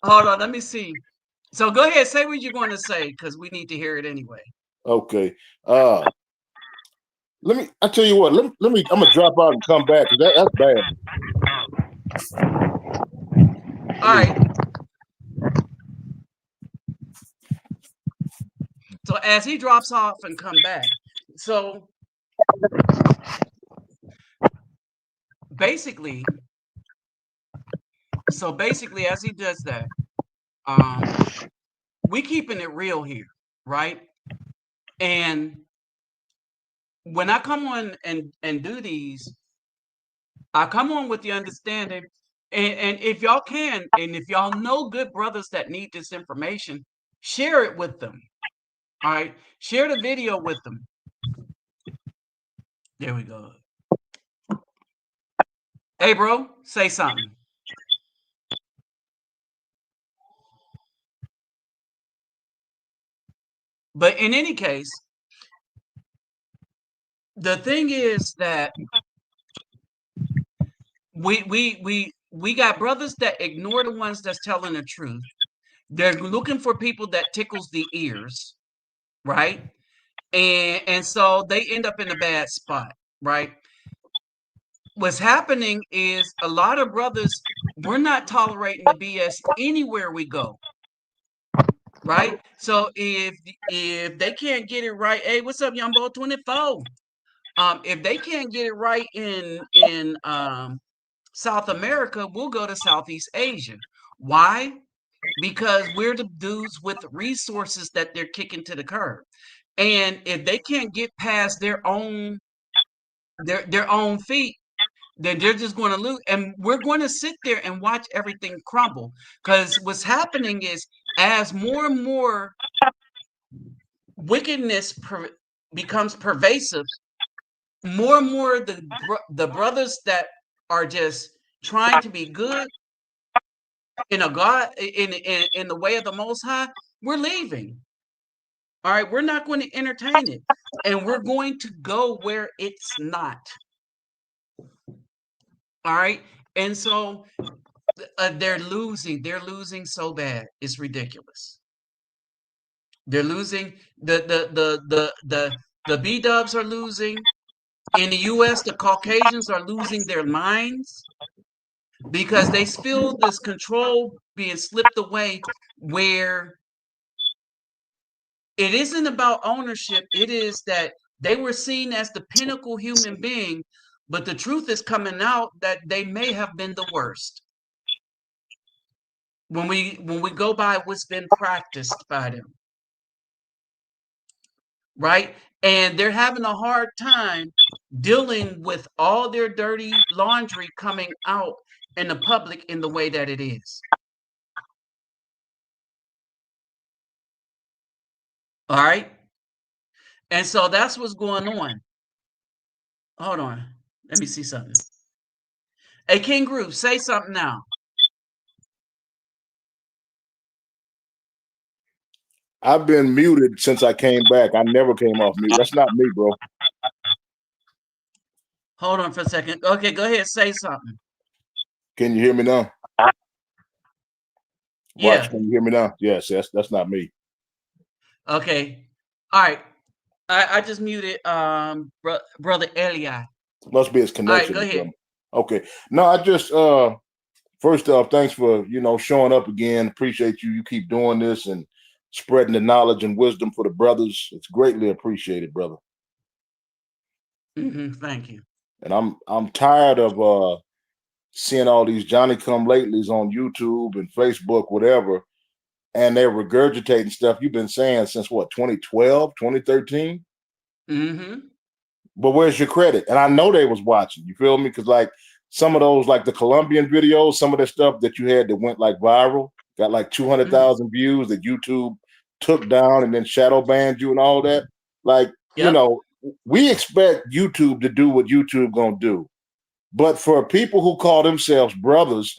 Hold on, let me see. So go ahead, say what you're going to say, because we need to hear it anyway. Okay. I tell you what, I'm gonna drop out and come back, because that's bad. All right. So as he drops off and come back, so basically as he does that, we keeping it real here, right? And when I come on and do these, I come on with the understanding, and if y'all can, and if y'all know good brothers that need this information, share it with them. All right, share the video with them. There we go. Hey, bro, say something. But in any case, the thing is that we got brothers that ignore the ones that's telling the truth. They're looking for people that tickles the ears, right? And so they end up in a bad spot, right? What's happening is a lot of brothers, we're not tolerating the BS anywhere we go, right? So if they can't get it right, hey, what's up, Yumbo 24? If they can't get it right in South America, we'll go to Southeast Asia. Why? Because we're the dudes with resources that they're kicking to the curb. And if they can't get past their own feet, then they're just going to lose. And we're going to sit there and watch everything crumble. Because what's happening is, as more and more wickedness becomes pervasive, more and more the brothers that are just trying to be good in a God in the way of the Most High, we're leaving. All right, we're not going to entertain it, and we're going to go where it's not. All right, and so they're losing. They're losing so bad, it's ridiculous. They're losing. The B Dubs are losing. In the U.S., the Caucasians are losing their minds. because they feel this control being slipped away where it isn't about ownership. It is that they were seen as the pinnacle human being, but the truth is coming out that they may have been the worst when we go by what's been practiced by them, right? And they're having a hard time dealing with all their dirty laundry coming out in the public in the way that it is. All right. And so that's what's going on. Hold on. Let me see something. Hey, King Groove, say something now. I've been muted since I came back. I never came off mute. That's not me, bro. Hold on for a second. Okay, go ahead. Say something. Can you hear me now? Watch, Yeah. can you hear me now? Yes, that's not me. Okay. All right. I just muted brother Eli. Must be his All right, connection go or ahead. something. Okay. No, I just first off, thanks for showing up again. Appreciate you. You keep doing this and spreading the knowledge and wisdom for the brothers. It's greatly appreciated, brother. Thank you. And I'm tired of seeing all these Johnny come latelys on YouTube and Facebook, whatever, and they're regurgitating stuff you've been saying since what, 2012, 2013? Mm-hmm. But where's your credit? And I know they was watching. You feel me? Because like some of those, like the Colombian videos, some of the stuff that you had that went like viral, got like Mm-hmm. 200,000 views that YouTube took down and then shadow banned you and all that. Like, Yep. we expect YouTube to do what YouTube gonna do. But for people who call themselves brothers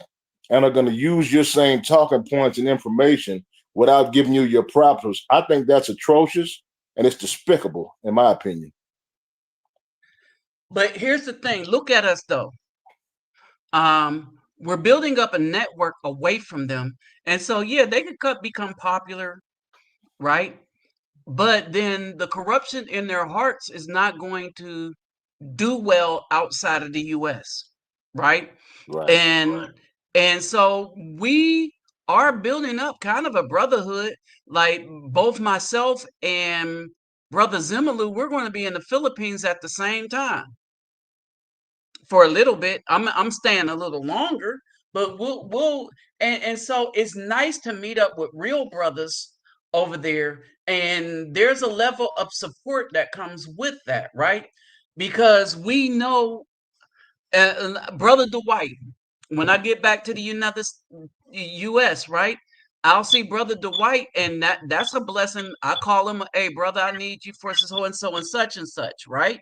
and are gonna use your same talking points and information without giving you your props, I think that's atrocious and it's despicable, in my opinion. But here's the thing. Look at us though. We're building up a network away from them. And so yeah, they could become popular, right? But then the corruption in their hearts is not going to do well outside of the US, right? Right. And so we are building up kind of a brotherhood. Like both myself and brother Zimmerlu, we're going to be in the Philippines at the same time for a little bit. I'm staying a little longer, but we'll and so it's nice to meet up with real brothers over there, and there's a level of support that comes with that, right? Because we know, brother Dwight, when I get back to the U.S., right? I'll see brother Dwight, and that's a blessing. I call him, hey brother, I need you for so and so and such, right?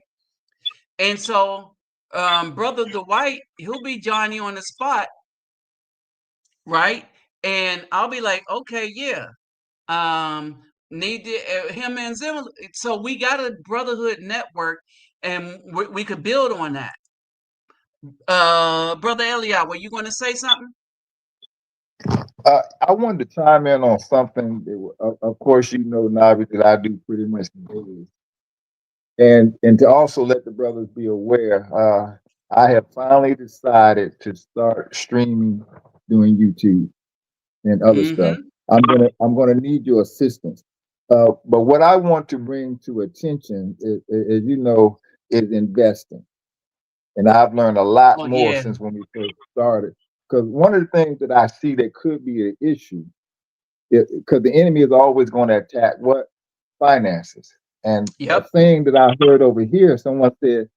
And so, brother Dwight, he'll be Johnny on the spot, right? And I'll be like, okay, yeah, need him and Zim. So we got a brotherhood network, and we could build on that. Brother Eliot, were you going to say something? I wanted to chime in on something. Of course, Navi, that I do pretty much daily, and to also let the brothers be aware. I have finally decided to start streaming doing YouTube and other stuff. Mm-hmm. I'm gonna need your assistance. But what I want to bring to attention is is investing, and I've learned a lot Oh more yeah. since when we first started. Because one of the things that I see that could be an issue, because the enemy is always going to attack what finances. And a Yep. thing that I heard over here, someone said,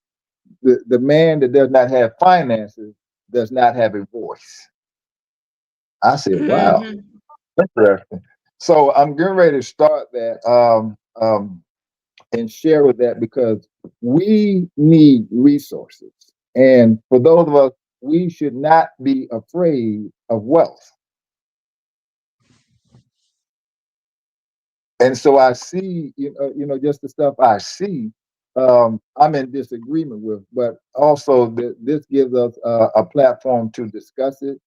the man that does not have finances does not have a voice. I said, wow, Mm-hmm. interesting. So I'm getting ready to start that and share with that because we need resources. And for those of us, we should not be afraid of wealth. And so I see, just the stuff I see, I'm in disagreement with, but also this gives us a platform to discuss it,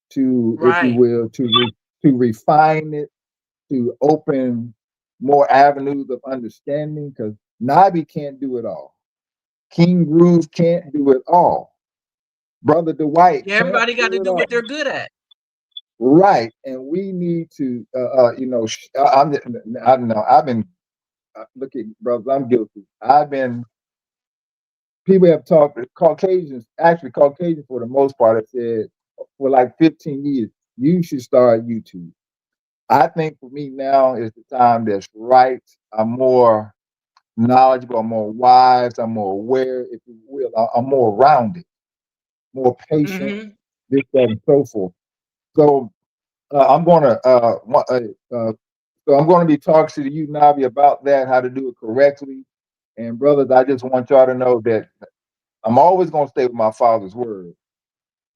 to, if you Right. will, to refine it, to open more avenues of understanding, because Nabi can't do it all. King Groove can't do it all. Brother Dwight, Yeah, tap everybody got to it do up. what they're good at. Right, and we need to, I know I've been look at brothers. I'm guilty. I've been. People have talked. Caucasians, actually, Caucasians for the most part, have said for like 15 years, you should start YouTube. I think for me now is the time that's right. I'm more knowledgeable. I'm more wise. I'm more aware, if you will. I'm more rounded, more patient, Hmm. this, that, and so forth. So I'm going to so I'm going to be talking to you, Nabi, about that, how to do it correctly. And brothers, I just want y'all to know that I'm always going to stay with my father's word.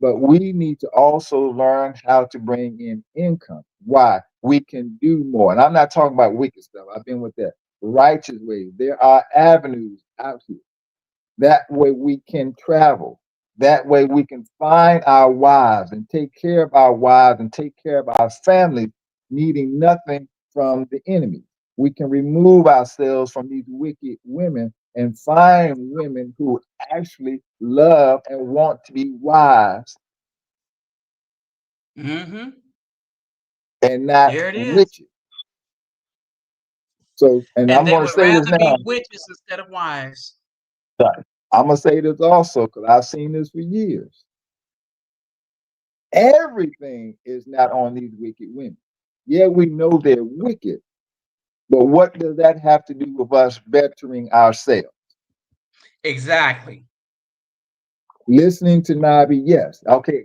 But we need to also learn how to bring in income. Why? We can do more. And I'm not talking about wicked stuff. I've been with that. Righteous ways. There are avenues out here. That way we can travel. That way we can find our wives and take care of our wives and take care of our families, needing nothing from the enemy. We can remove ourselves from these wicked women and find women who actually love and want to be wives Hmm. and not There it is. witches. So, and And I'm they going to would say this rather now. be witches instead of wise. I'm going to say this also because I've seen this for years. Everything is not on these wicked women. Yeah, we know they're wicked, but what does that have to do with us bettering ourselves? Exactly. Listening to Nabi, yes. Okay,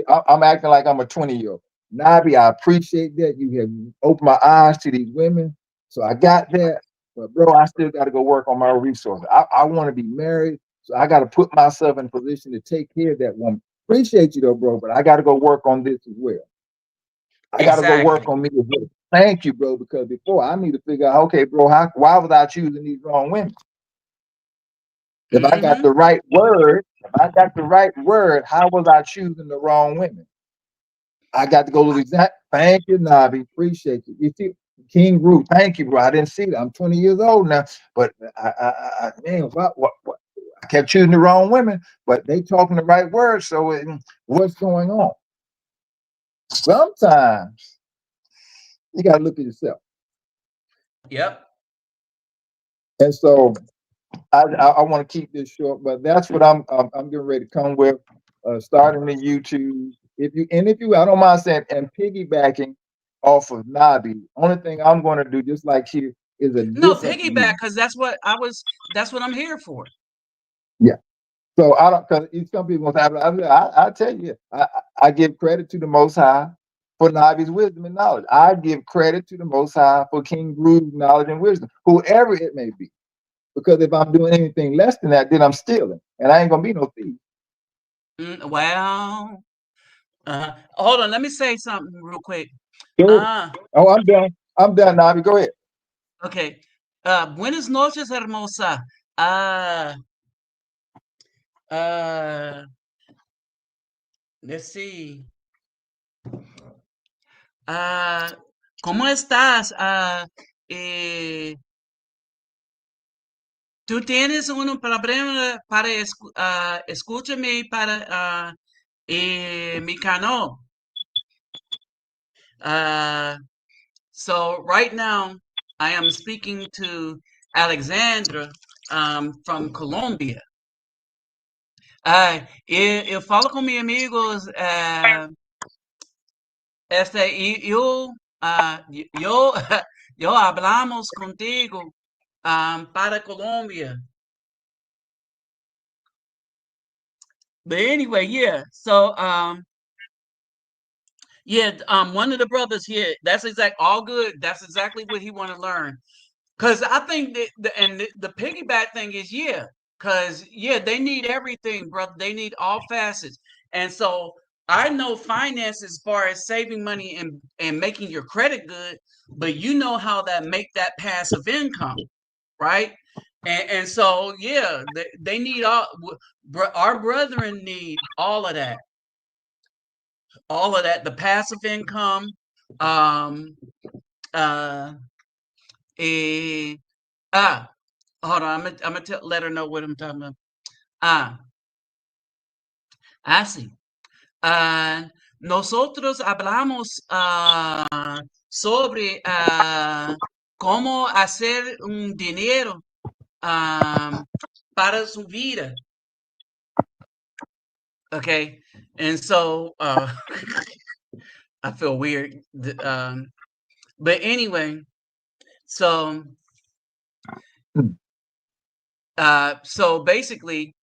I'm acting like I'm a 20-year-old. Nabi, I appreciate that. You have opened my eyes to these women. So I got that. But, bro, I still got to go work on my resources. I want to be married. So I got to put myself in a position to take care of that woman. Appreciate you, though, bro, but I got to go work on this as well. I got to go work Exactly. on me as well. Thank you, bro, because before I need to figure out, okay, bro, why was I choosing these wrong women? If I got the Hmm. right word, how was I choosing the wrong women? I got to go to the exact. Thank you, Nabi. Appreciate you. You see, King Root. Thank you, bro. I didn't see that. I'm 20 years old now, but man, what? I kept choosing the wrong women, but they talking the right words. So what's going on? Sometimes you got to look at yourself. Yep. And so I want to keep this short, but that's what I'm getting ready to come with. Starting the YouTube. If you I don't mind saying and piggybacking off of Nabi. Only thing I'm going to do, just like here, is a No, different piggyback, view. because that's what I was. That's what I'm here for. Yeah. So I don't because some people have. I tell you, I give credit to the Most High for Nabi's wisdom and knowledge. I give credit to the Most High for King Groov's knowledge and wisdom, whoever it may be. Because if I'm doing anything less than that, then I'm stealing, and I ain't gonna be no thief. Well, hold on. Let me say something real quick. Sure. Uh, Oh, I'm done. I'm done, Nabi. Go ahead. okay. Buenas noches, hermosa. Uh, uh, let's see. Uh, ¿Cómo estás? Eh, ¿Tú tienes un problema para escúchame para mi canal? Uh, so right now I am speaking to Alexandra from Colombia. Eu falo com meus amigos, eu, eu, eu hablamos contigo para Colombia. But anyway, yeah. So yeah, one of the brothers here, that's exact all good. That's exactly what he want to learn. Cause I think that the piggyback thing is cause yeah, they need everything, brother. They need all facets. And so I know finance as far as saving money and making your credit good, but you know how that make that passive income, right? And so yeah, they need our brethren need all of that, the passive income, um, uh, eh, ah, hold on, I'm gonna let her know what I'm talking about. Ah, Así. Nosotros hablamos sobre cómo hacer un dinero um, para su vida. Okay. And so I feel weird. But anyway, so so basically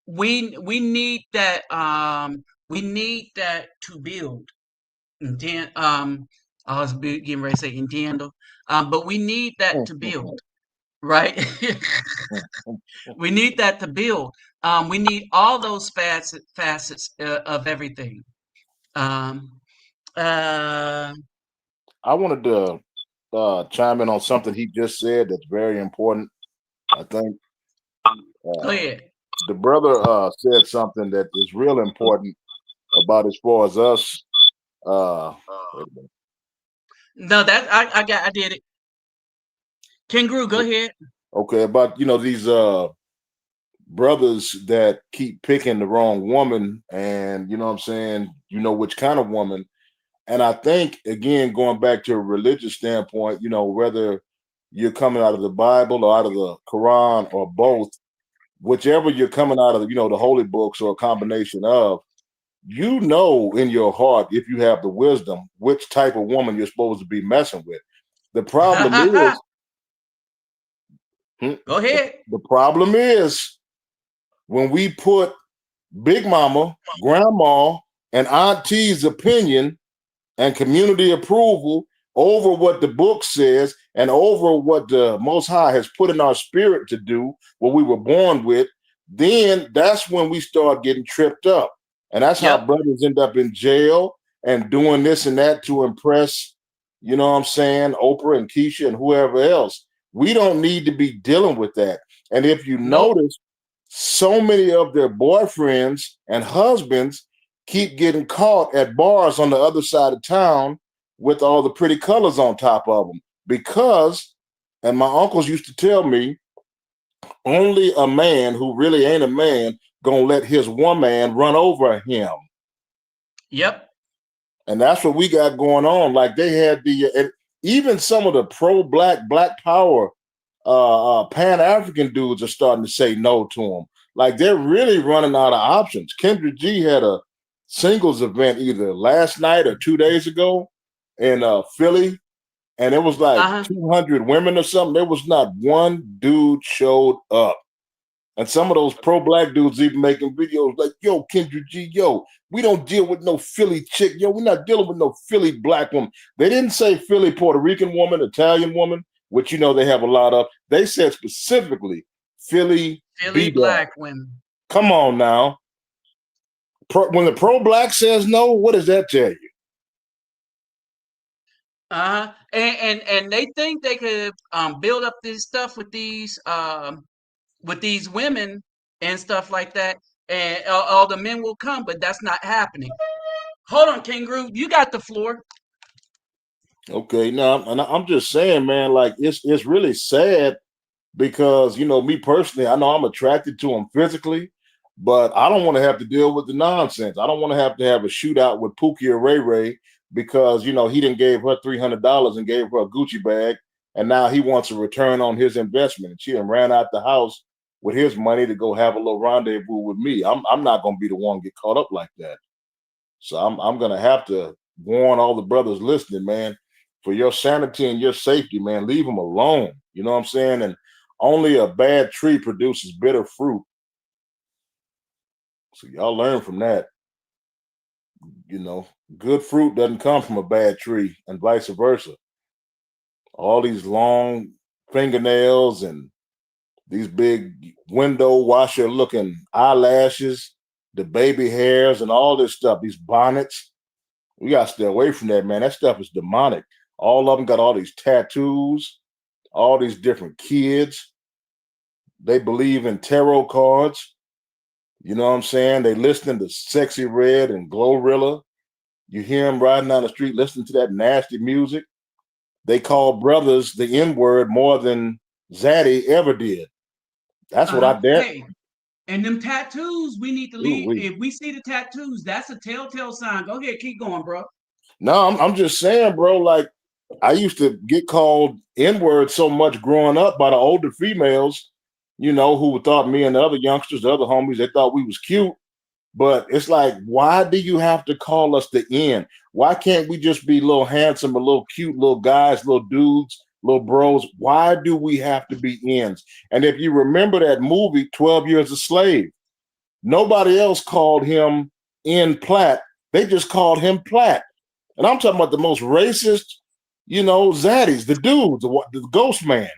we need that to build. I was getting ready to say entiendo. But we need that to build, right? We need that to build. We need all those facets of everything. Um, uh, I wanted to chime in on something he just said that's very important. I think Go uh, ahead. the brother said something that is real important about as far as us. Wait a minute. No, I did it. Kangaroo, go ahead. Okay, about these brothers that keep picking the wrong woman, and you know what I'm saying, which kind of woman. And I think again, going back to a religious standpoint, whether you're coming out of the Bible or out of the Quran or both, whichever you're coming out of, the holy books or a combination of, in your heart, if you have the wisdom, which type of woman you're supposed to be messing with. The problem is, Go ahead. the problem is when we put Big Mama, Grandma, and Auntie's opinion and community approval over what the book says and over what the Most High has put in our spirit to do, what we were born with, then that's when we start getting tripped up. And that's how Yep. brothers end up in jail and doing this and that to impress, Oprah and Keisha and whoever else. We don't need to be dealing with that. And if you Nope. notice, so many of their boyfriends and husbands keep getting caught at bars on the other side of town with all the pretty colors on top of them because, and my uncles used to tell me, only a man who really ain't a man gonna let his woman run over him. Yep. And that's what we got going on. Like they had even some of the black power Pan-African dudes are starting to say no to him. Like they're really running out of options. Kendra G had a singles event either last night or 2 days ago in Philly, and it was like Uh-huh. 200 women or something. There was not one dude showed up. And some of those pro-black dudes even making videos like, yo, Kendra G, yo, we don't deal with no Philly chick. Yo, we're not dealing with no Philly black woman. They didn't say Philly Puerto Rican woman, Italian woman, which they have a lot of. They said specifically Philly Philly B-Dog. black women. Come on now. When the pro-black says no, what does that tell you? Uh-huh. And they think they could build up this stuff with these women and stuff like that, and all the men will come, but that's not happening. Hold on, Kangaroo, you got the floor. Okay, now, and I'm just saying, man, like it's really sad because me personally, I know I'm attracted to him physically, but I don't want to have to deal with the nonsense. I don't want to have a shootout with Pookie or Ray Ray because he didn't gave her $300 and gave her a Gucci bag, and now he wants a return on his investment. And she done ran out the house with his money to go have a little rendezvous with me. I'm not gonna be the one to get caught up like that. So I'm gonna have to warn all the brothers listening, man, for your sanity and your safety, man, leave them alone. You know what I'm saying? And only a bad tree produces bitter fruit. So y'all learn from that. Good fruit doesn't come from a bad tree, and vice versa. All these long fingernails and these big window washer looking eyelashes, the baby hairs, and all this stuff, these bonnets. We got to stay away from that, man. That stuff is demonic. All of them got all these tattoos, all these different kids. They believe in tarot cards. You know what I'm saying? They listening to Sexy Red and Glorilla. You hear them riding down the street listening to that nasty music. They call brothers the N-word more than Zaddy ever did. That's what I dare. Hey, And them tattoos, we need to Ooh, leave. If we see the tattoos, that's a telltale sign. Go ahead, keep going, bro. no, I'm just saying, bro. Like I used to get called N word so much growing up by the older females, who thought me and the other youngsters, the other homies, they thought we was cute. But it's like, why do you have to call us the N? Why can't we just be little handsome, a little cute, little guys, little dudes, little bros? Why do we have to be N's? And if you remember that movie, 12 Years a Slave, nobody else called him N Platt. They just called him Platt. And I'm talking about the most racist, zaddies, the dudes, the ghost man.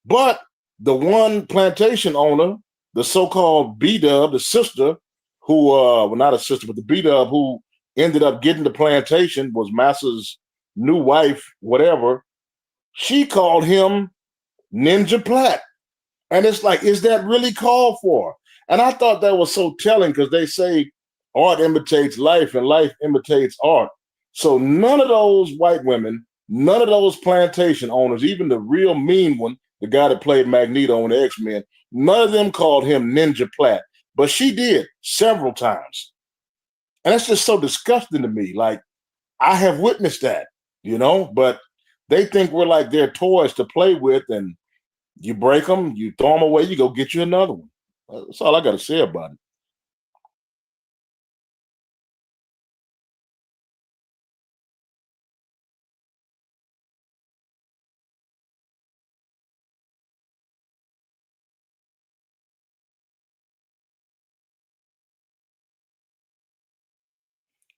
But the one plantation owner, the so-called B-Dub, the sister, who well, not a sister, but the B-Dub who ended up getting the plantation, was Massa's new wife, whatever. She called him Ninja Platt. And it's like, is that really called for? And I thought that was so telling because they say art imitates life and life imitates art. So none of those white women, none of those plantation owners, even the real mean one, the guy that played Magneto in the X-Men, none of them called him Ninja Platt. But she did several times. And that's just so disgusting to me. Like, I have witnessed that, but they think we're like their toys to play with, and you break them, you throw them away, you go get you another one. That's all I got to say about it.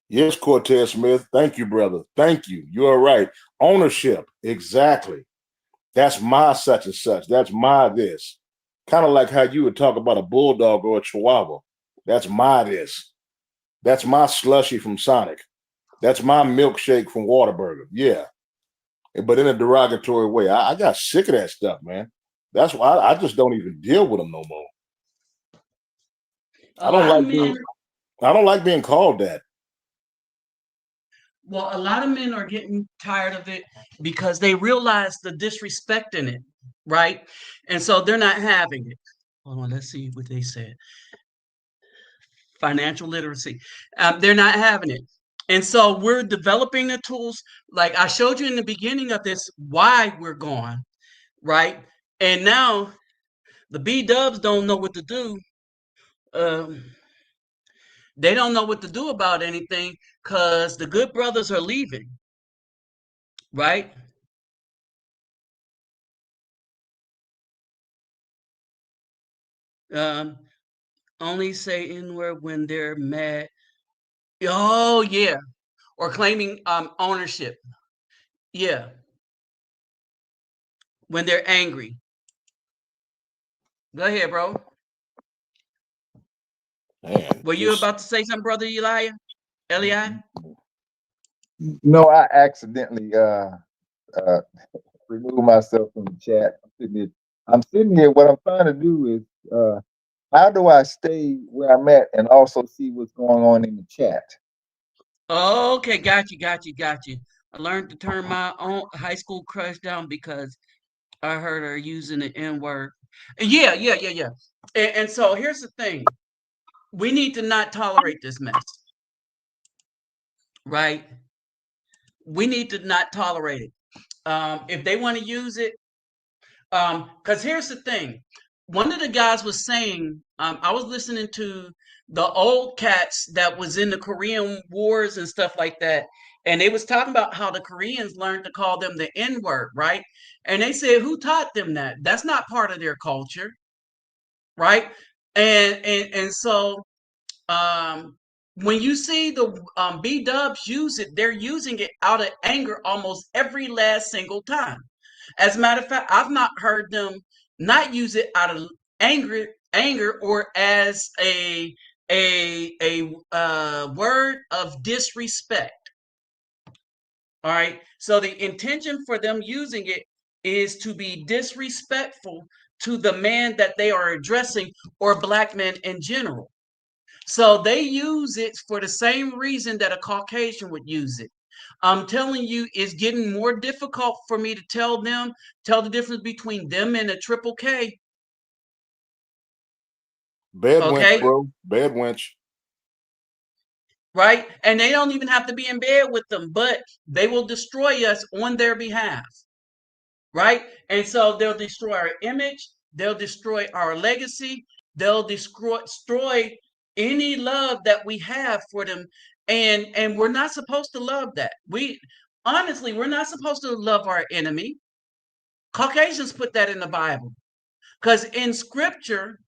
Yes, Cortez Smith. Thank you, brother. Thank you. You are right. Ownership. Exactly. That's my such and such. That's my this. Kind of like how you would talk about a bulldog or a chihuahua. That's my this. That's my slushy from Sonic. That's my milkshake from Whataburger. Yeah. But in a derogatory way. I got sick of that stuff, man. That's why I just don't even deal with them no more. A I don't lot of like men, being I don't like being called that. well, a lot of men are getting tired of it because they realize the disrespect in it, right? And so they're not having it. Hold on, let's see what they said. Financial literacy. They're not having it. And so we're developing the tools. Like I showed you in the beginning of this, why we're gone, right? And now the B dubs don't know what to do. Um, they don't know what to do about anything because the good brothers are leaving, right? Um, only say N word when they're mad. Oh, yeah. Or claiming ownership. Yeah. When they're angry. Go ahead, bro. Man, Were you just about to say something, brother Eli? Eli? No, I accidentally uh remove myself from the chat. I'm sitting here. What I'm trying to do is how do I stay where I'm at and also see what's going on in the chat? Okay, got you. I learned to turn my own high school crush down because I heard her using the N word. Yeah. And so here's the thing: we need to not tolerate this mess, right? We need to not tolerate it. If they want to use it, because here's the thing: one of the guys was saying, I was listening to the old cats that was in the Korean Wars and stuff like that, and they was talking about how the Koreans learned to call them the N word, right? And they said, who taught them that? That's not part of their culture, right? And so when you see the B Dubs use it, they're using it out of anger almost every last single time. As a matter of fact, I've not heard them not use it out of anger, or as a word of disrespect. All right. So the intention for them using it is to be disrespectful to the man that they are addressing, or black men in general. So they use it for the same reason that a Caucasian would use it. I'm telling you, it's getting more difficult for me to tell the difference between them and a triple K. Bad wench, Okay, bro. Bad wench. right? And they don't even have to be in bed with them, but they will destroy us on their behalf, right? And so they'll destroy our image, they'll destroy our legacy, they'll destroy any love that we have for them. And we're not supposed to love that. We honestly, we're not supposed to love our enemy. Caucasians put that in the Bible. Because in scripture,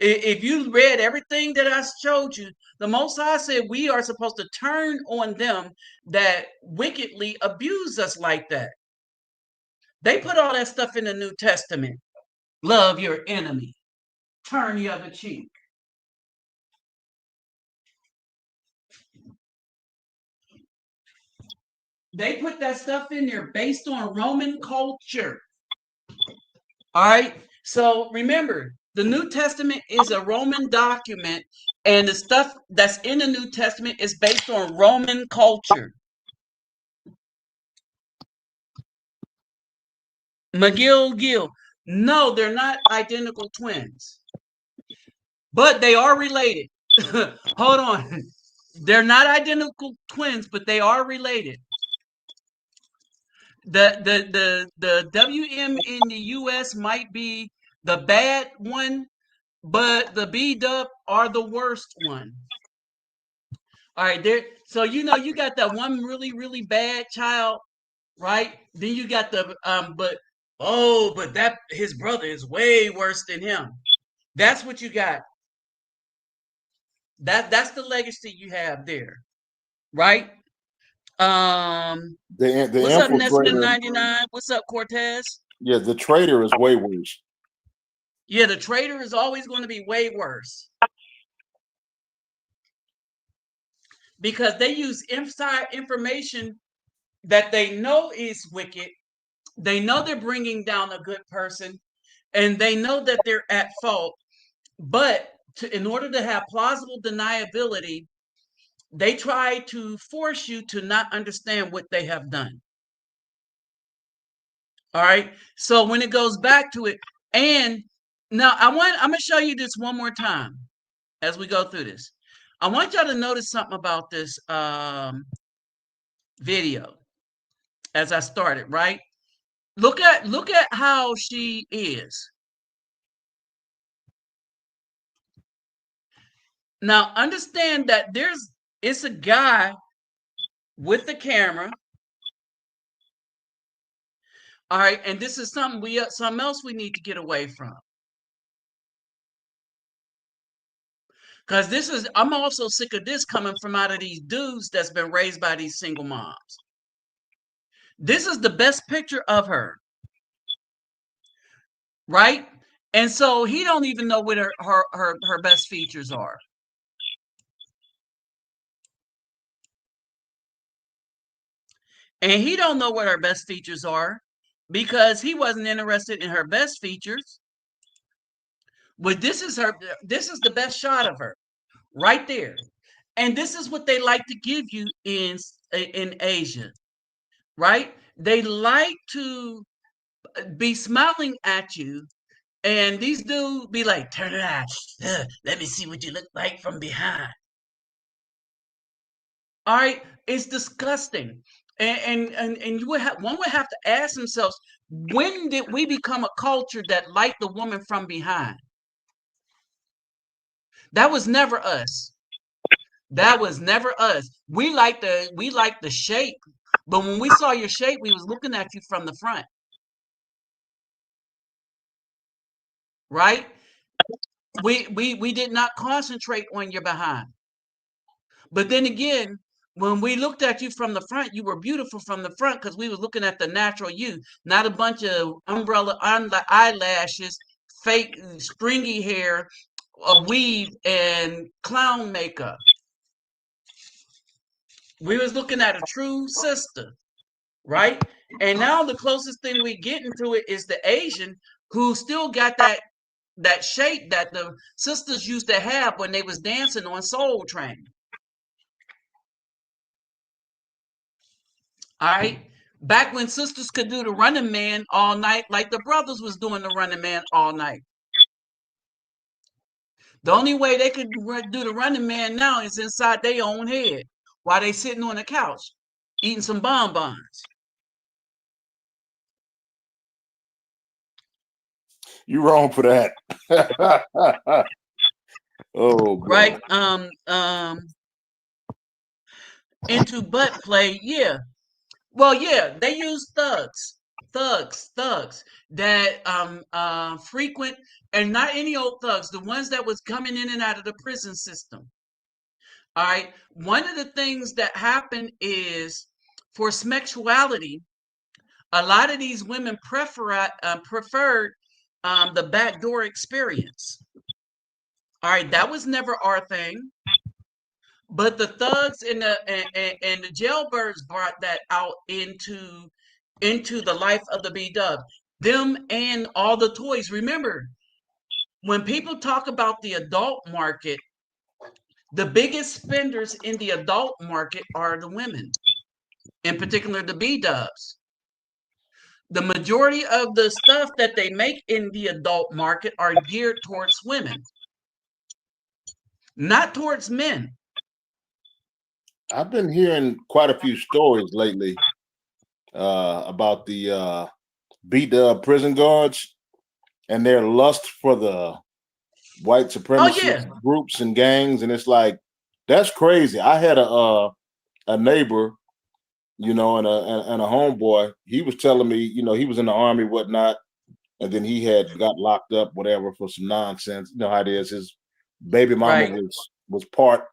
if you read everything that I showed you, the Most High said we are supposed to turn on them that wickedly abuse us like that. They put all that stuff in the New Testament. Love your enemy. Turn the other cheek. They put that stuff in there based on Roman culture. All right. So remember, the New Testament is a Roman document, and the stuff that's in the New Testament is based on Roman culture. McGill Gill. No, they're not identical twins, but they are related. Hold on. They're not identical twins, but they are related. The WM in the US might be the bad one, but the B dub are the worst one. All right, there. So you got that one really really bad child, right? Then you got the but that his brother is way worse than him. That's what you got. That's the legacy you have there, right? Um, The what's up, Nesman infiltrator, 99? What's up, Cortez? yeah, the traitor is way worse. Yeah, the traitor is always going to be way worse because they use inside information that they know is wicked. They know they're bringing down a good person, and they know that they're at fault. But in order to have plausible deniability, they try to force you to not understand what they have done. All right. So when it goes back to it, and now I'm gonna show you this one more time as we go through this. I want y'all to notice something about this video as I started, right? Look at how she is. Now understand that it's a guy with the camera. All right, and this is something else we need to get away from. Because I'm also sick of this coming from out of these dudes that's been raised by these single moms. This is the best picture of her, right? And so he don't even know what her best features are. And he don't know what her best features are because he wasn't interested in her best features. But this is the best shot of her right there. And this is what they like to give you in Asia, right? They like to be smiling at you, and these dudes be like, turn it on. Let me see what you look like from behind. All right, it's disgusting. And one would have to ask themselves, when did we become a culture that liked the woman from behind? That was never us. That was never us. We like the shape, but when we saw your shape, we was looking at you from the front, right? We did not concentrate on your behind. But then again, when we looked at you from the front, you were beautiful from the front because we was looking at the natural you, not a bunch of umbrella eyelashes, fake stringy hair, a weave, and clown makeup. We was looking at a true sister, right? And now the closest thing we get into it is the Asian who still got that shape that the sisters used to have when they was dancing on Soul Train. All right. Back when sisters could do the running man all night, like the brothers was doing the running man all night. The only way they could do the Running Man now is inside their own head while they sitting on the couch eating some bonbons. You wrong for that. Oh Right? God. Into butt play, yeah. Well, yeah, they use thugs that frequent, and not any old thugs, the ones that was coming in and out of the prison system. All right. One of the things that happened is for sexuality, a lot of these women preferred the backdoor experience. All right, that was never our thing. But the thugs and the jailbirds brought that out into the life of the B Dub. Them and all the toys. Remember, when people talk about the adult market, the biggest spenders in the adult market are the women, in particular the B Dubs. The majority of the stuff that they make in the adult market are geared towards women, not towards men. I've been hearing quite a few stories lately about the B-Dub prison guards and their lust for the white Oh supremacist yeah, groups and gangs, and it's like that's crazy. I had a neighbor, you know, and a homeboy. He was telling me, you know, he was in the army, whatnot, and then he had got locked up, whatever, for some nonsense. You know how it is. His baby mama right. was part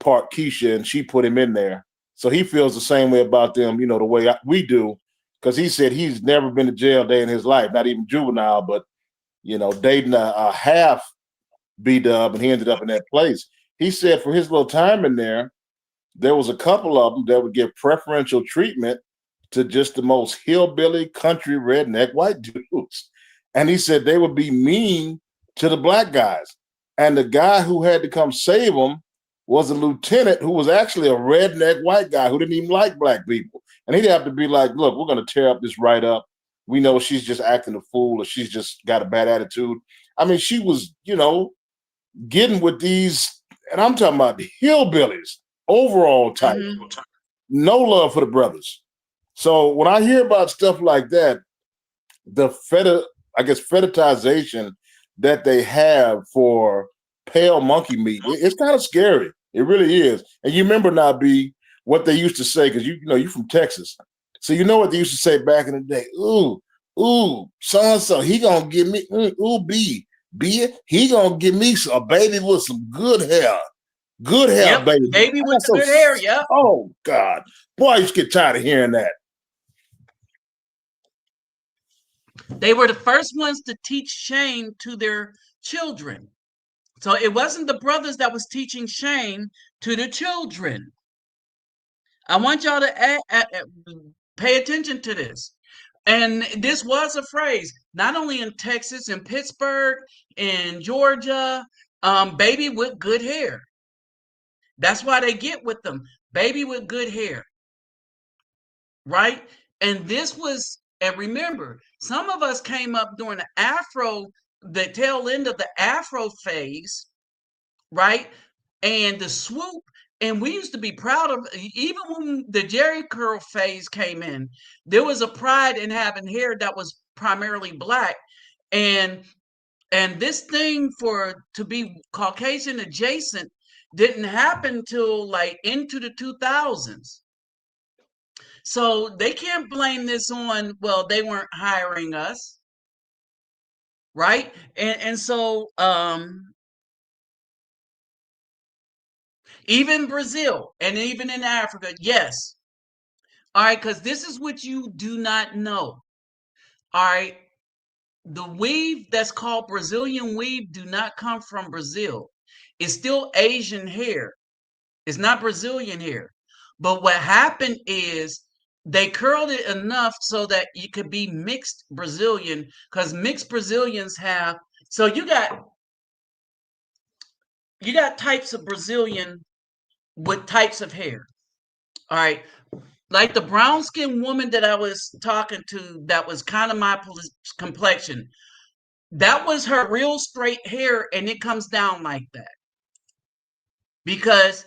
Keisha, and she put him in there. So he feels the same way about them, you know, the way we do, because he said he's never been to jail day in his life, not even juvenile, but you know, dating a half B-Dub, and he ended up in that place. He said for his little time in there was a couple of them that would give preferential treatment to just the most hillbilly country redneck white dudes. And he said they would be mean to the black guys. And the guy who had to come save them was a lieutenant who was actually a redneck white guy who didn't even like black people. And he'd have to be like, look, we're going to tear up this right up. We know she's just acting a fool or she's just got a bad attitude. I mean, she was, you know, getting with these, and I'm talking about the hillbillies, overall type, Mm-hmm. no love for the brothers. So when I hear about stuff like that, the fetishization that they have for pale monkey meat, it's kind of scary. It really is. And you remember now, B, what they used to say, because you know, you're from Texas. So you know what they used to say back in the day. Ooh, so-and-so, he gonna give me, ooh, B, he gonna give me a baby with some good hair. Good hair, Yep, baby. baby I with got the good hair. Yep. oh God. Boy, I used to get tired of hearing that. They were the first ones to teach shame to their children. So it wasn't the brothers that was teaching shame to the children. I want y'all to pay attention to this. And this was a phrase, not only in Texas, in Pittsburgh, in Georgia, baby with good hair. That's why they get with them, baby with good hair, right? And this was, and remember, some of us came up during the tail end of the Afro phase, right? And the swoop. And we used to be proud of, even when the Jerry curl phase came in, there was a pride in having hair that was primarily black. And this thing for to be Caucasian adjacent didn't happen till like into the 2000s. So they can't blame this on, well, they weren't hiring us, right? And so even Brazil and even in Africa, yes. All right, because this is what you do not know. All right. The weave that's called Brazilian weave do not come from Brazil. It's still Asian hair. It's not Brazilian hair. But what happened is they curled it enough so that it could be mixed Brazilian, because mixed Brazilians have, so you got types of Brazilian with types of hair. All right. Like the brown skinned woman that I was talking to that was kind of my complexion. That was her real straight hair, and it comes down like that because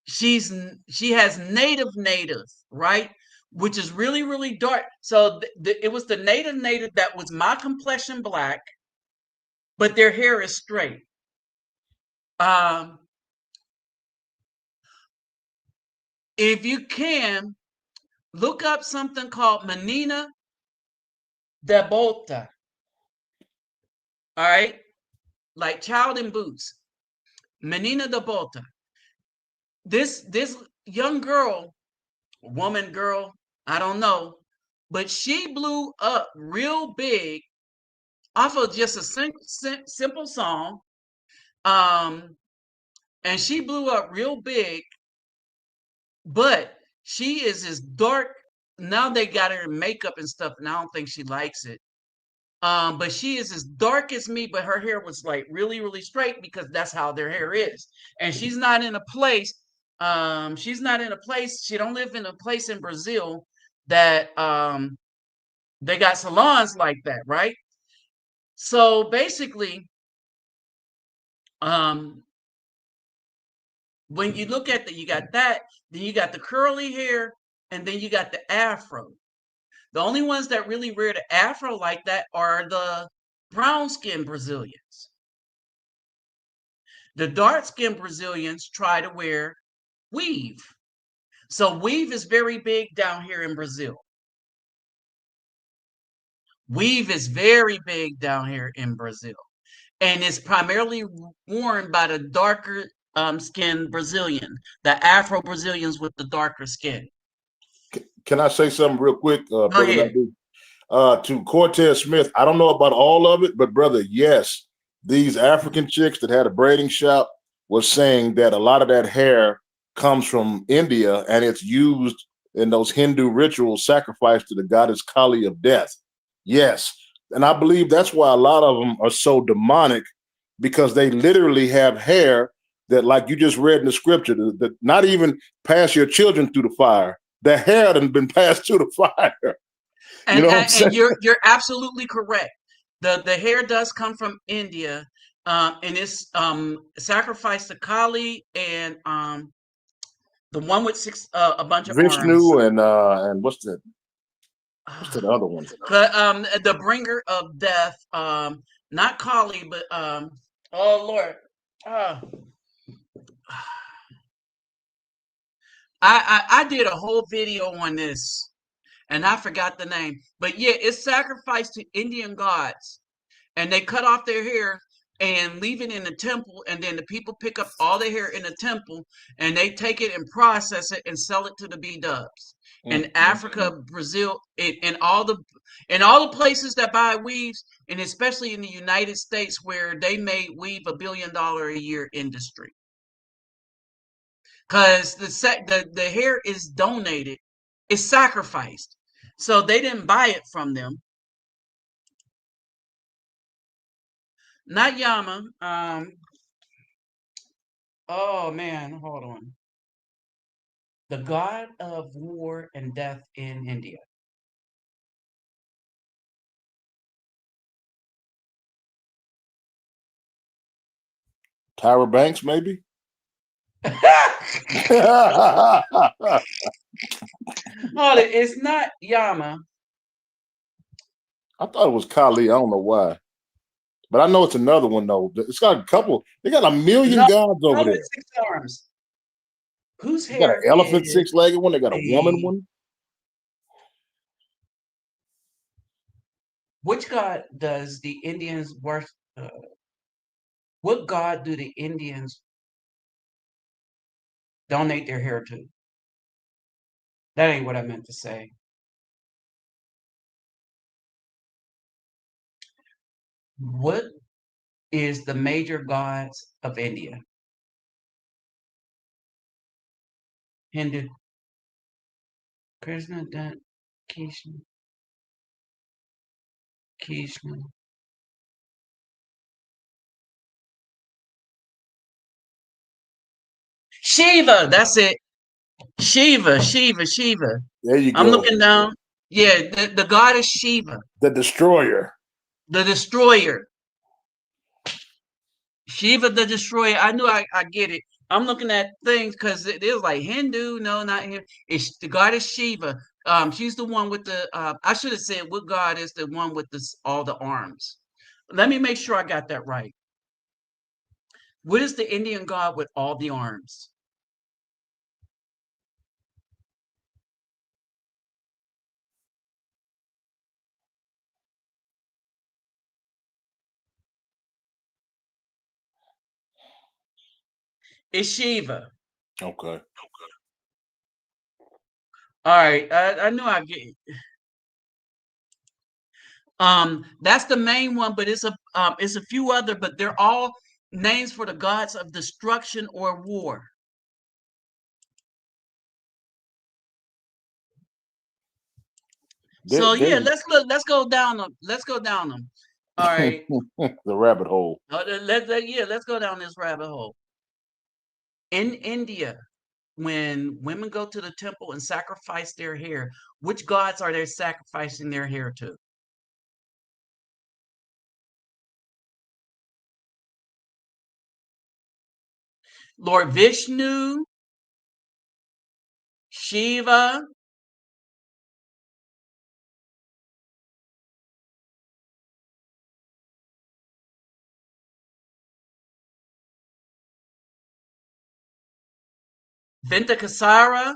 she has native, right? Which is really, really dark. So it was the native that was my complexion black, but their hair is straight. If you can, look up something called Menina de Bota. All right, like child in boots. Menina de Bota. This young girl, woman, girl, I don't know, but she blew up real big off of just a simple song. And she blew up real big, but she is as dark. Now they got her in makeup and stuff, and I don't think she likes it. But she is as dark as me, but her hair was like really, really straight because that's how their hair is. And she's not in a place, she don't live in a place in Brazil that they got salons like that, right? So basically, um, when you look at you got that, then you got the curly hair, and then you got the afro. The only ones that really wear the afro like that are the brown skinned Brazilians. The dark skinned Brazilians try to wear weave. So weave is very big down here in Brazil. Weave is very big down here in Brazil. And it's primarily worn by the darker skinned Brazilian, the Afro Brazilians with the darker skin. Can I say something real quick, Go Brother ahead. Nabi? To Cortez Smith, I don't know about all of it, but brother, yes, these African chicks that had a braiding shop was saying that a lot of that hair comes from India and it's used in those Hindu rituals, sacrifice to the goddess Kali of death. Yes. And I believe that's why a lot of them are so demonic, because they literally have hair that, like you just read in the scripture, that not even pass your children through the fire. The hair had been passed through the fire. You And, know what I'm and, saying? and you're absolutely correct. The hair does come from India, and it's sacrificed to Kali and the one with a bunch of arms. Vishnu and what's that? What's that other one? The bringer of death, not Kali, but oh Lord, uh, I did a whole video on this, and I forgot the name, but yeah, it's sacrificed to Indian gods, and they cut off their hair and leave it in the temple, and then the people pick up all the hair in the temple, and they take it and process it and sell it to the B-dubs in Africa, Brazil, and all the places that buy weaves, and especially in the United States where they made weave $1 billion a year industry. Because the hair is donated, it's sacrificed. So they didn't buy it from them. Not Yama. Oh man, hold on. The god of war and death in India. Tyra Banks, maybe? Hold it, it's not Yama. I thought it was Kali. I don't know why. But I know it's another one, though. It's got a couple. They got a million No, gods over no, there. it's 6 arms. Whose They got an hair elephant is six-legged one. They got a woman the one. which god does the Indians worship? What god do the Indians donate their hair to? That ain't what I meant to say. What is the major gods of India? Hindu, Krishna, Krishna, Krishna. Shiva, that's it. Shiva. There you I'm go. looking down. Yeah, the god is Shiva, The destroyer. the destroyer. Shiva the Destroyer. I knew I get it. I'm looking at things because it is like Hindu. No, not him. It's the goddess Shiva. She's the one with the. I should have said what god is the one with all the arms. Let me make sure I got that right. What is the Indian god with all the arms? It's Shiva. Okay. All right, I knew I get it. That's the main one, but it's a few other, but they're all names for the gods of destruction or war. So There, yeah, let's go down them. Let's go down them. All right. the rabbit hole. Let's go down this rabbit hole. In India, when women go to the temple and sacrifice their hair, which gods are they sacrificing their hair to? Lord Vishnu, Shiva, Ventakasara,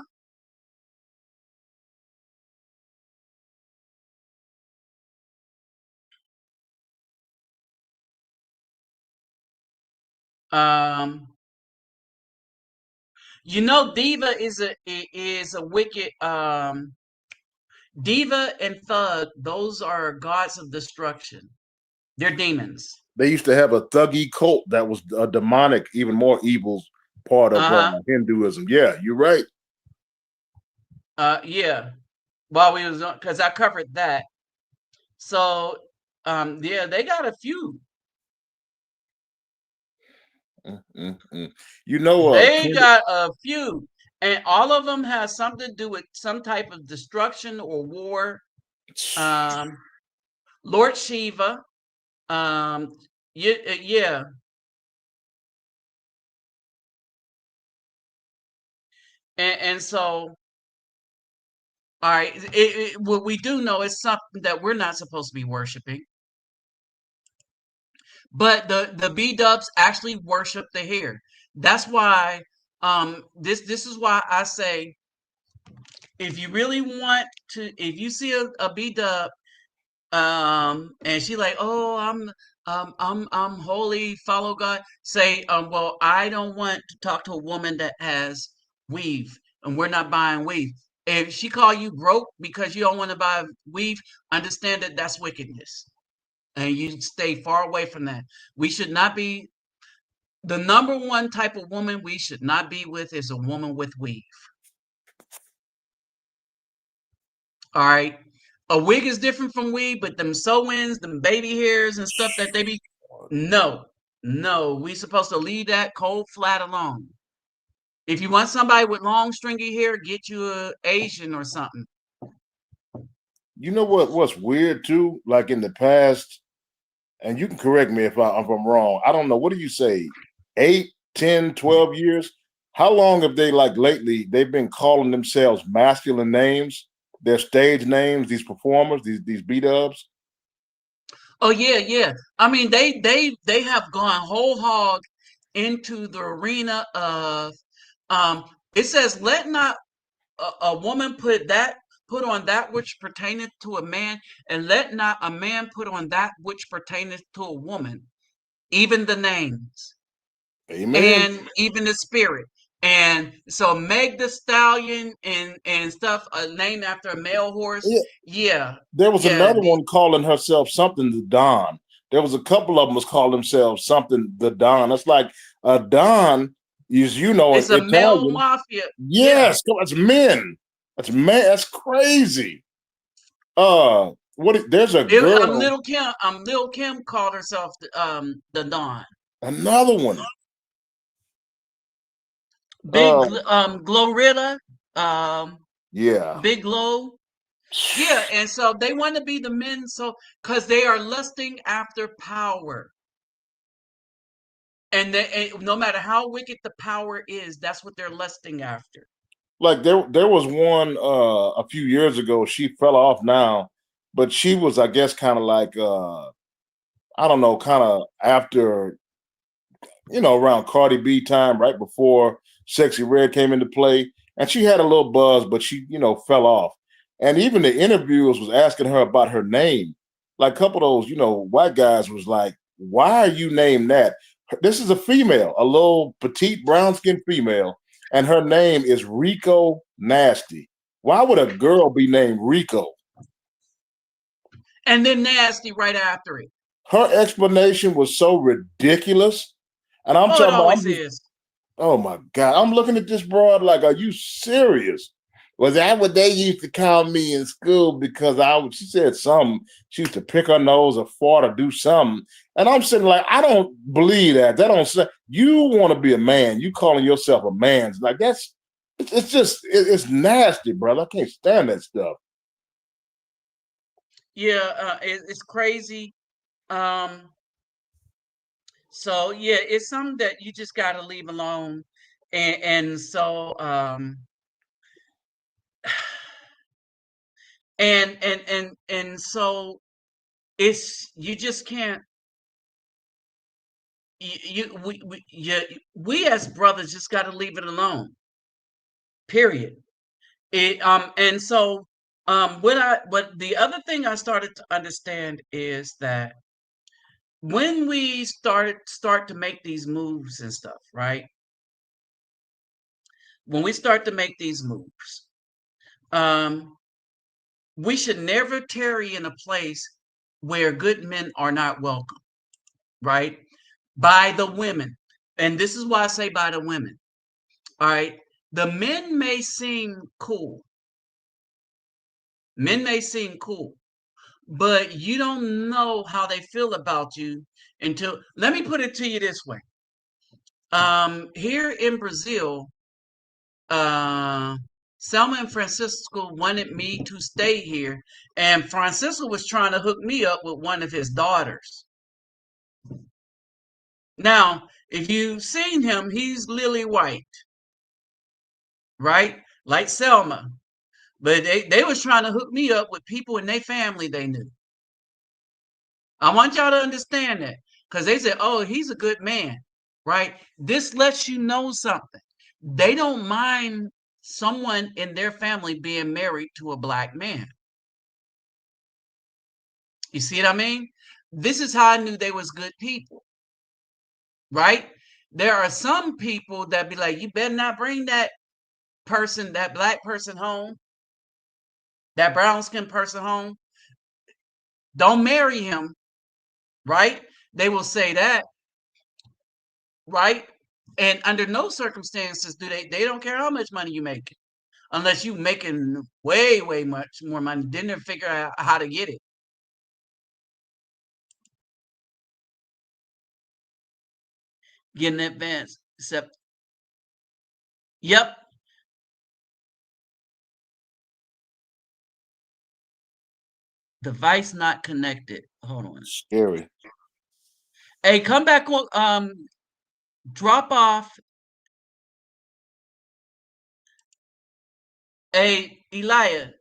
um, you know, Diva is a wicked Diva and Thug. Those are gods of destruction. They're demons. They used to have a thuggy cult that was a demonic, even more evil part of Uh huh. Hinduism. Yeah, you're right. Yeah. While we was on, because I covered that. So yeah, they got a few. Mm. You know, They got a few, and all of them have something to do with some type of destruction or war. Um, Lord Shiva. Yeah, yeah, and so all right. What we do know is something that we're not supposed to be worshiping, but the B Dubs actually worship the hair. That's why this is why I say if you really want to, if you see a B Dub and she like, oh, I'm holy, follow God. Say, well, I don't want to talk to a woman that has weave, and we're not buying weave. If she call you broke because you don't want to buy weave, understand that that's wickedness, and you stay far away from that. We should not be the number one type of woman we should not be with is a woman with weave. All right. A wig is different from weave, but them sew-ins, them baby hairs and stuff that they be no, no. We supposed to leave that cold flat alone. If you want somebody with long stringy hair, get you a Asian or something. you know what's weird too? Like in the past, and you can correct me if I'm wrong. I don't know. What do you say? 8, 10, 12 years? How long have they like lately? They've been calling themselves masculine names, their stage names, these performers, these B-dubs. Oh yeah, yeah. I mean, they have gone whole hog into the arena of it says let not a woman put on that which pertaineth to a man, and let not a man put on that which pertaineth to a woman, even the names Amen. and even the spirit. And so Meg the Stallion and stuff named after a male horse. Yeah, Yeah, there was yeah. another one calling herself something the Don. There was a couple of them was calling themselves something the Don. It's like a Don is, you know, It's a male Italian. mafia. Yeah. Yes, come on, it's men. That's man. That's crazy. There's a I'm girl, Little Kim. Little Kim called herself the Dawn. another one. Big Uh, Glorilla. Um, yeah. Big Glow. Yeah, and so they want to be the men, so because they are lusting after power. and no matter how wicked the power is, that's what they're lusting after. Like there was one a few years ago. She fell off now, but she was, I guess, kind of like I don't know, kind of after, around Cardi B time, right before Sexy Red came into play, and she had a little buzz, but she, fell off. And even the interviewers was asking her about her name. Like a couple of those, white guys was like, "Why are you named that?" This is a female, a little petite brown skinned female, and her name is Rico Nasty. Why would a girl be named Rico? And then Nasty right after it. Her explanation was so ridiculous. And I'm Oh, it talking about, always is. oh my God. I'm looking at this broad like, are you serious? Was that what they used to call me in school? Because she said something. She used to pick her nose or fart or do something. And I'm sitting like, I don't believe that. That don't say you want to be a man. You calling yourself a man. Like it's just, it's nasty, brother. I can't stand that stuff. Yeah, it's crazy. Um, so yeah, it's something that you just got to leave alone. And so and so it's you just can't we as brothers just got to leave it alone. Period. And so what the other thing I started to understand is that when we start to make these moves and stuff, right? When we start to make these moves, um, we should never tarry in a place where good men are not welcome, right? By the women. And this is why I say by the women. All right. The men may seem cool. Men may seem cool, but you don't know how they feel about you until, let me put it to you this way. Here in Brazil, uh, Selma and Francisco wanted me to stay here, and Francisco was trying to hook me up with one of his daughters. Now, if you've seen him, he's lily white, right? Like Selma. But they was trying to hook me up with people in their family they knew. I want y'all to understand that because they said, oh, he's a good man, right? This lets you know something. They don't mind someone in their family being married to a black man. You see what I mean? This is how I knew they was good people, right? There are some people that be like, you better not bring that person, that black person home, that brown skinned person home. Don't marry him, right? They will say that, right? And under no circumstances do they don't care how much money you make, unless you making way, way much more money. Then they figure out how to get it. Get in advance. Except, yep, device not connected. Hold on. Scary. Hey, come back on. Drop off. Hey, Elia.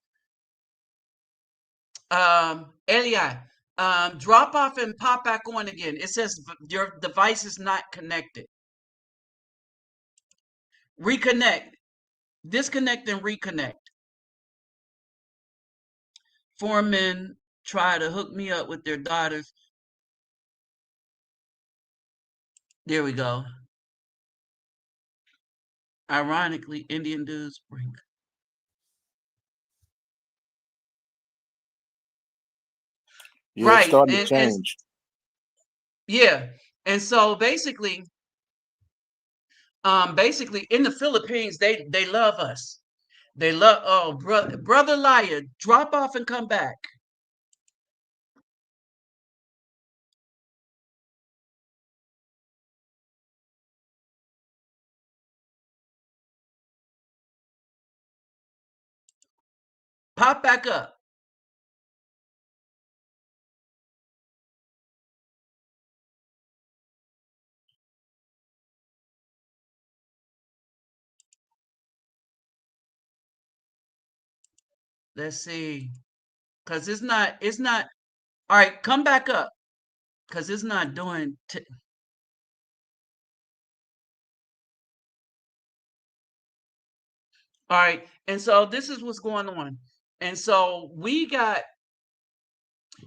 Eli. Drop off and pop back on again. It says your device is not connected. Reconnect. Disconnect and reconnect. Four men try to hook me up with their daughters. There we go. Ironically, Indian dudes bring. Yeah, it's Right. starting to And change. yeah. And so basically in the Philippines, they love us. They love, oh, brother liar, drop off and come back. Pop back up. Let's see. Cause it's not all right, come back up. Cause it's not doing all right. And so this is what's going on. And so we got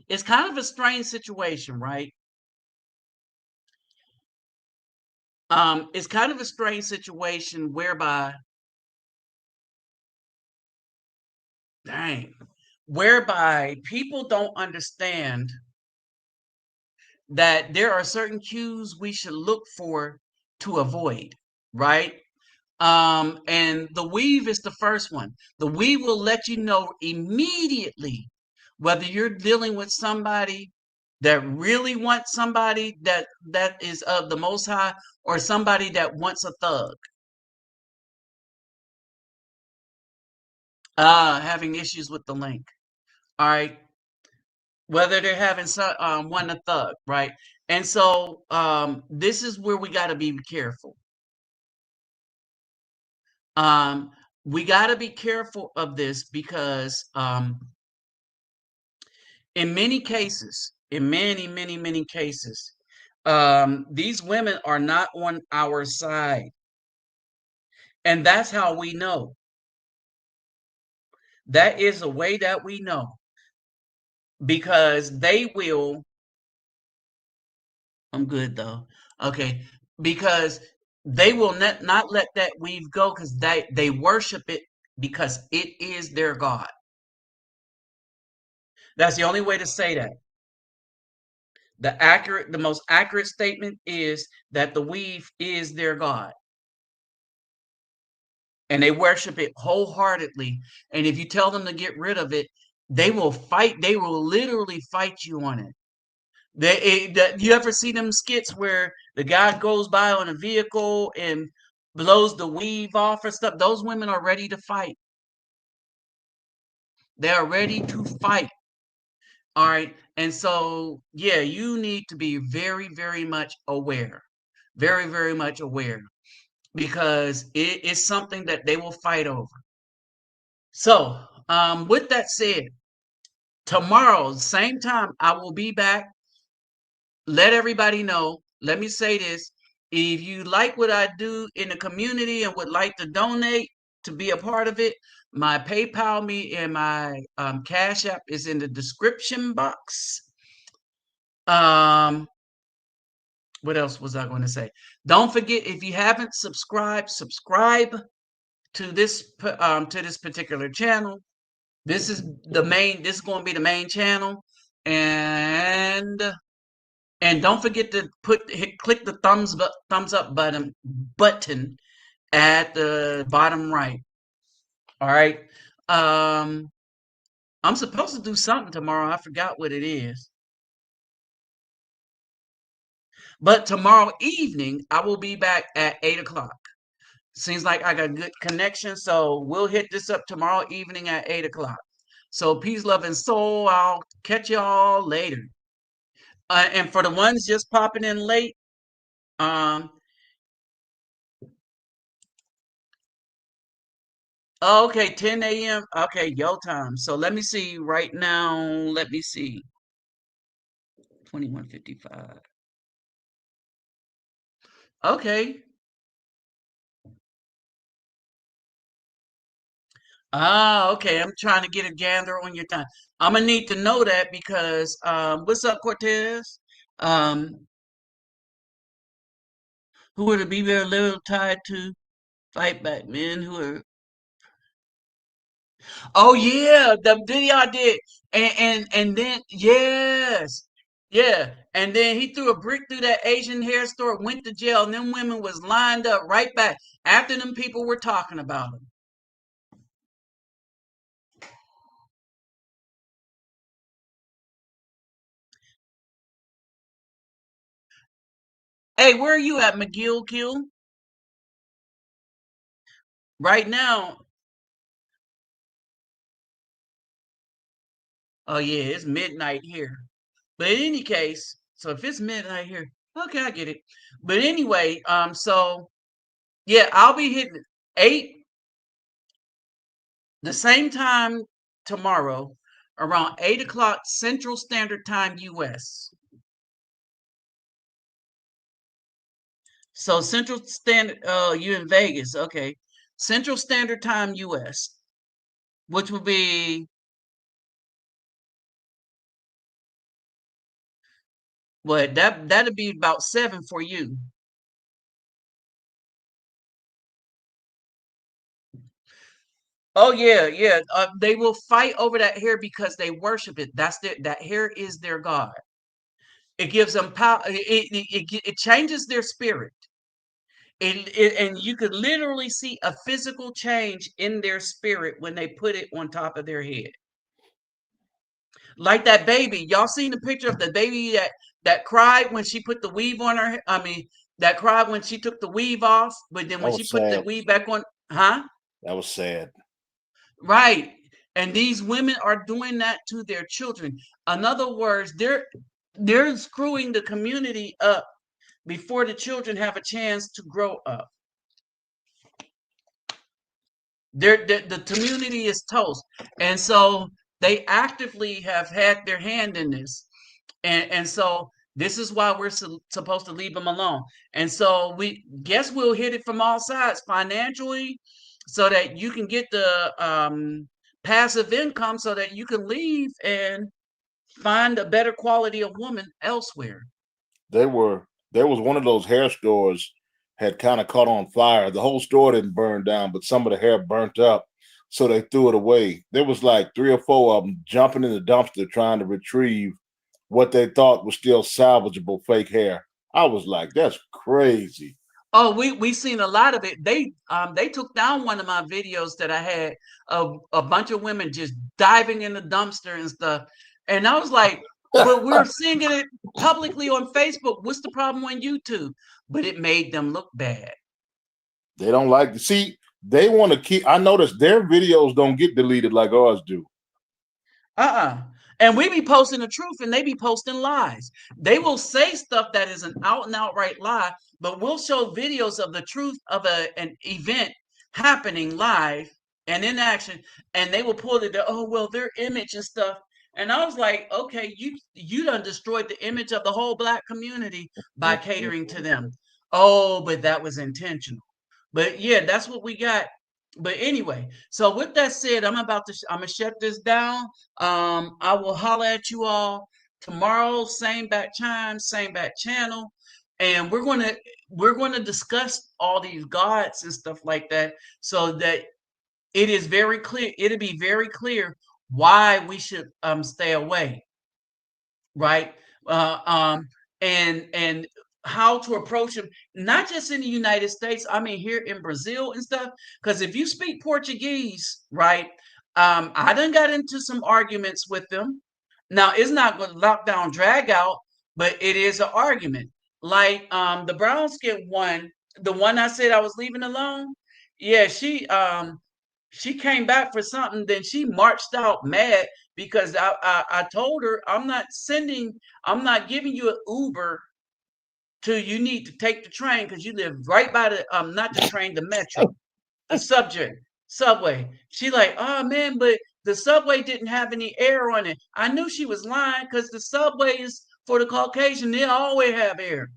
it's kind of a strange situation, right? It's kind of a strange situation whereby, dang, whereby people don't understand that there are certain cues we should look for to avoid, right? And the weave is the first one. The weave will let you know immediately whether you're dealing with somebody that really wants somebody that is of the Most High, or somebody that wants a thug. Having issues with the link. All right, whether they're having some one a thug, right? And so this is where we got to be careful. Um, we got to be careful of this because in many cases, in many cases, these women are not on our side. And that's how we know. That is a way that we know because they will. I'm good though. Okay. Because they will not let that weave go because they worship it because it is their God. That's the only way to say that. The most accurate statement is that the weave is their God. And they worship it wholeheartedly. And if you tell them to get rid of it, they will fight. They will literally fight you on it. You ever see them skits where the guy goes by on a vehicle and blows the weave off or stuff? Those women are ready to fight. They are ready to fight. All right. And so, yeah, you need to be very much aware. Very much aware because it is something that they will fight over. So, with that said, tomorrow, same time, I will be back. Let everybody know. Let me say this. If you like what I do in the community and would like to donate to be a part of it, my PayPal me and my Cash App is in the description box. Um, what else was I going to say? Don't forget, if you haven't subscribed, subscribe to this particular channel. This is the main. This is going to be the main channel, and don't forget to click the thumbs up button at the bottom right. All right. Um, I'm supposed to do something tomorrow. I forgot what it is. But tomorrow evening, I will be back at 8 o'clock. Seems like I got good connection, so we'll hit this up tomorrow evening at 8 o'clock. So peace, love, and soul. I'll catch y'all later. And for the ones just popping in late, um, oh, okay, 10 a.m. Okay, yo time. So let me see right now. Let me see. 21:55. Okay. Okay. I'm trying to get a gander on your time. I'm gonna need to know that because what's up, Cortez? Um, who would it be very little tied to fight back men who are. Oh yeah, the video I did, and then yes, yeah, and then he threw a brick through that Asian hair store, went to jail, and them women was lined up right back after them people were talking about him. Hey, where are you at, McGill Kill? Right now? Oh yeah, it's midnight here. But in any case, so if it's midnight here, okay, I get it. But anyway, so yeah, I'll be hitting 8 the same time tomorrow around 8 o'clock Central Standard Time US. So Central Standard, you in Vegas, okay. Central Standard Time US, which would be what that'd be about 7 for you. Oh yeah, yeah. They will fight over that hair because they worship it. That hair is their god. It gives them power. It changes their spirit. And you could literally see a physical change in their spirit when they put it on top of their head. Like that baby. Y'all seen the picture of the baby that cried when she put the weave on her? I mean, that cried when she took the weave off, but then That when she was put the sad. weave back on, huh? That was sad. Right. And these women are doing that to their children. In other words, they're screwing the community up before the children have a chance to grow up. The community is toast. And so they actively have had their hand in this. And so this is why we're supposed to leave them alone. And so we guess we'll hit it from all sides financially so that you can get the passive income so that you can leave and find a better quality of woman elsewhere. There was one of those hair stores had kind of caught on fire. The whole store didn't burn down, but some of the hair burnt up. So they threw it away. There was like 3 or 4 of them jumping in the dumpster trying to retrieve what they thought was still salvageable fake hair. I was like, that's crazy. Oh, we seen a lot of it. They took down one of my videos that I had of a bunch of women just diving in the dumpster and stuff. And I was like, but we're seeing it publicly on Facebook. What's the problem on YouTube? But it made them look bad. They don't like to see, they want to keep, I noticed their videos don't get deleted like ours do. And we be posting the truth and they be posting lies. They will say stuff that is an out and outright lie, but we'll show videos of the truth of an event happening live and in action, and they will pull it. Oh well, their image and stuff. And I was like, okay, you done destroyed the image of the whole black community by catering to them. Oh, but that was intentional. But yeah, that's what we got. But anyway, so with that said, I'm gonna shut this down. I will holler at you all tomorrow, same back time, same back channel, and we're gonna discuss all these gods and stuff like that, so that it is very clear. It'll be very clear why we should stay away, right? Uh, um, and how to approach them, not just in the United States. I mean, here in Brazil and stuff. Because if you speak Portuguese, right? I done got into some arguments with them. Now it's not going to lock down drag out, but it is an argument. Like the brown skin one, the one I said I was leaving alone. Yeah, she came back for something, then she marched out mad because I told her I'm not giving you an Uber to you need to take the train because you live right by the not the train, the metro, the subway. She like, oh man, but the subway didn't have any air on it. I knew she was lying because the subway is for the Caucasian, they always have air.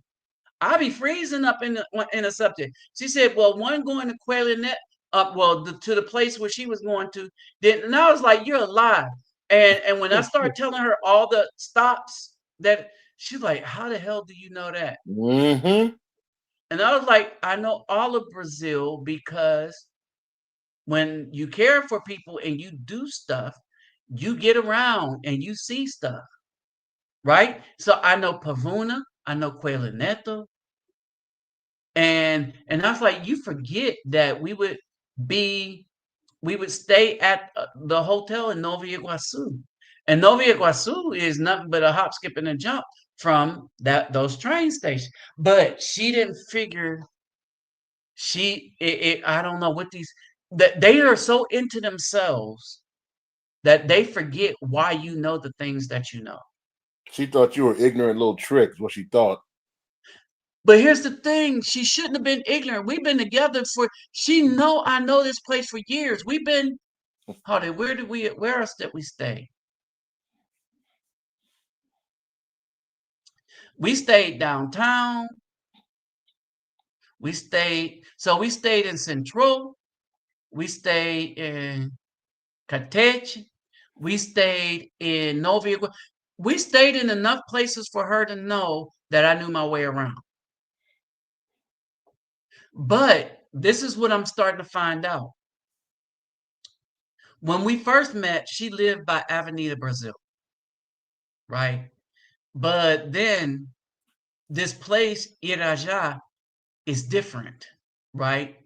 I be freezing up in a subject. She said, "Well, one going to Quellinet, to the place where she was going to." Then, and I was like, "You're a lie." And when I started telling her all the stops that she's like, "How the hell do you know that?" Mm-hmm. And I was like, "I know all of Brazil because when you care for people and you do stuff, you get around and you see stuff, right?" So I know Pavuna, I know Quellineto, and I was like, you forget that be we would stay at the hotel in Nova Iguaçu. And Nova Iguaçu is nothing but a hop, skip, and a jump from those train stations. But she didn't figure I don't know what these that they are so into themselves that they forget why you know the things that you know. She thought you were ignorant little tricks, what she thought. But here's the thing, she shouldn't have been ignorant. We've been together for she know I know this place for years. We've been Hold on, where else did we stay? We stayed downtown. We stayed in Central. We stayed in Catech. We stayed in Novia. We stayed in enough places for her to know that I knew my way around. But this is what I'm starting to find out. When we first met, she lived by Avenida Brazil, right? But then this place, Iraja, is different, right?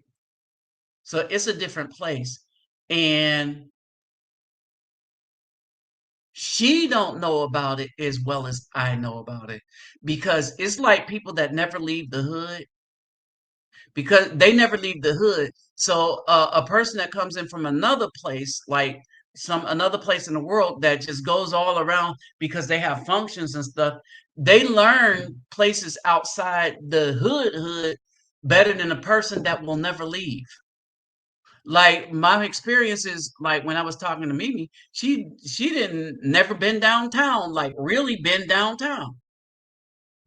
So it's a different place. And she don't know about it as well as I know about it because it's like people that never leave the hood because they never leave the hood. So a person that comes in from another place, like some another place in the world that just goes all around because they have functions and stuff, they learn places outside the hood better than a person that will never leave. Like my experience is like when I was talking to Mimi, she didn't never been downtown, like really been downtown.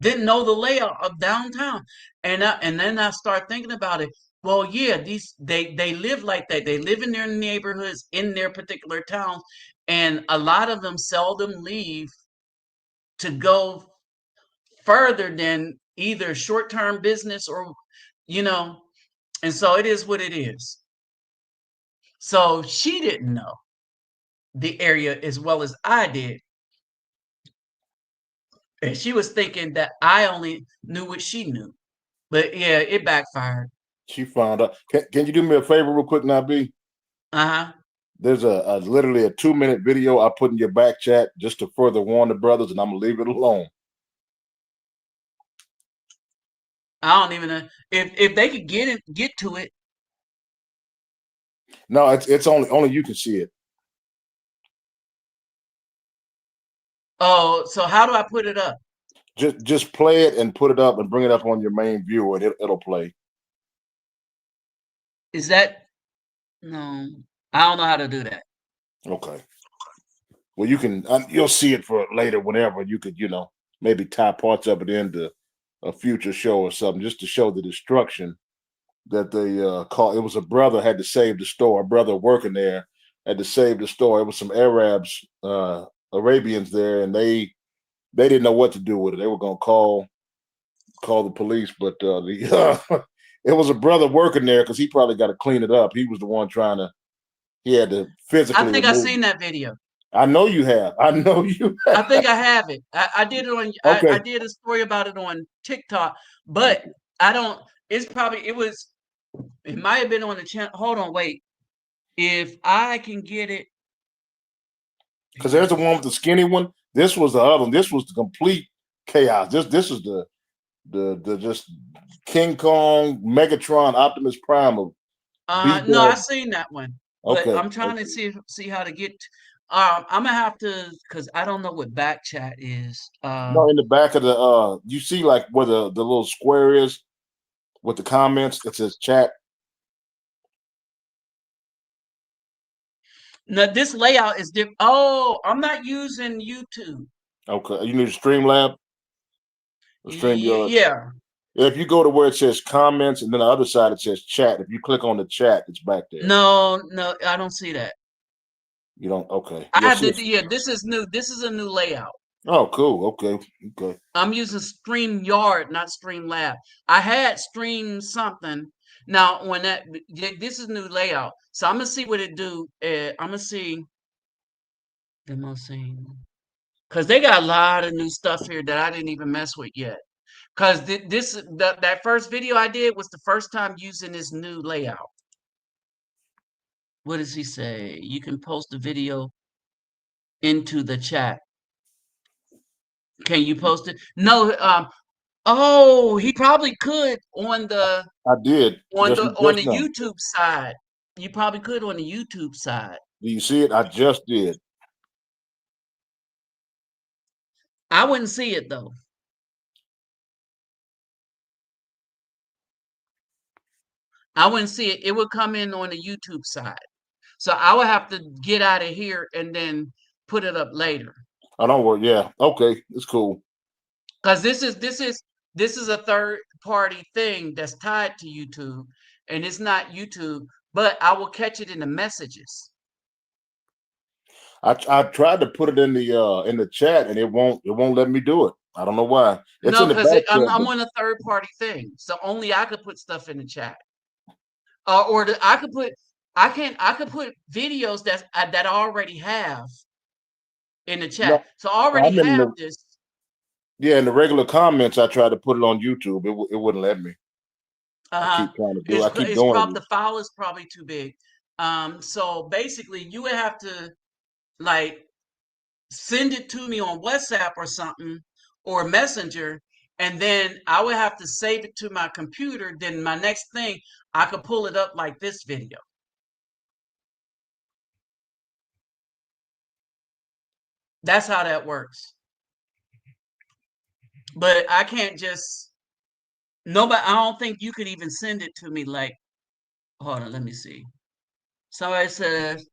Didn't know the layout of downtown. And then I start thinking about it. Well, yeah, these they live like that. They live in their neighborhoods in their particular towns, and a lot of them seldom leave to go further than either short-term business or you know, and so it is what it is. So she didn't know the area as well as I did. And she was thinking that I only knew what she knew. But yeah, it backfired. She found out. Can you do me a favor real quick, Nabi? Uh-huh. There's a literally a 2-minute video I put in your back chat just to further warn the brothers, and I'm gonna leave it alone. I don't even know if they could get to it. No, it's only you can see it. Oh, so how do I put it up? Just play it and put it up and bring it up on your main viewer, and it'll play. Is that no? I don't know how to do that. Okay. Well, you can you'll see it for later whenever you could maybe tie parts of it into a future show or something just to show the destruction that they call. It was a brother had to save the store. A brother working there had to save the store. It was some Arabs, Arabians there, and they didn't know what to do with it. They were gonna call the police, but it was a brother working there because he probably got to clean it up. He was the one trying to. He had to I physically think I remove. seen that video. I know you have. I know you. I think I have it. I did it on. I Okay. did a story about it on TikTok, but I don't. It's probably it was. It might have been on the channel. Hold on, wait. If I can get it, Because there's the one with the skinny one. This was the other one. This was the complete chaos. This is the just King Kong, Megatron, Optimus Prime of beat no, I down. seen that one, but Okay, I'm trying to okay. see how to get. I'm gonna have to because I don't know what back chat is. No, in the back of the you see like where the little square is with the comments. It says chat. Now this layout is different. Oh, I'm not using YouTube. Okay, you need a Streamlab, a StreamYard. Yeah. If you go to where it says comments and then the other side it says chat, if you click on the chat, it's back there. No, no, I don't see that. You don't. Okay, I you'll have see to. it. Yeah, this is new. This is a new layout. Oh, cool. Okay, okay. I'm using StreamYard, not StreamLab. I had Stream something. Now, when this is new layout, so I'm gonna see what it do. I'm gonna see. Demo scene. Because they got a lot of new stuff here that I didn't even mess with yet. Because that first video I did was the first time using this new layout. What does he say? You can post the video into the chat. Can you post it? No. Oh, he probably could I did on just the now. YouTube side. You probably could on the YouTube side. Do you see it? I just did. I wouldn't see it though. I wouldn't see it. It would come in on the YouTube side. So I would have to get out of here and then put it up later. I don't worry. Yeah. Okay. It's cool. Because this is a third party thing that's tied to YouTube, and it's not YouTube, but I will catch it in the messages. I tried to put it in the chat and it won't let me do it. I don't know why. It's No, in the because back I'm chat, I'm but on a third party thing, so only I could put stuff in the chat. I could put videos that I already have in the no, chat. So I already I'm in have the this. yeah in the regular comments. I tried to put it on YouTube. It wouldn't let me. I Uh-huh. keep trying to do. I keep It's doing probably it. the file is probably too big. So basically you would have to like send it to me on WhatsApp or something or Messenger, and then I would have to save it to my computer. Then my next thing, I could pull it up like this video. That's how that works. But I can't just nobody. I don't think you could even send it to me. Like, hold on, let me see. So it says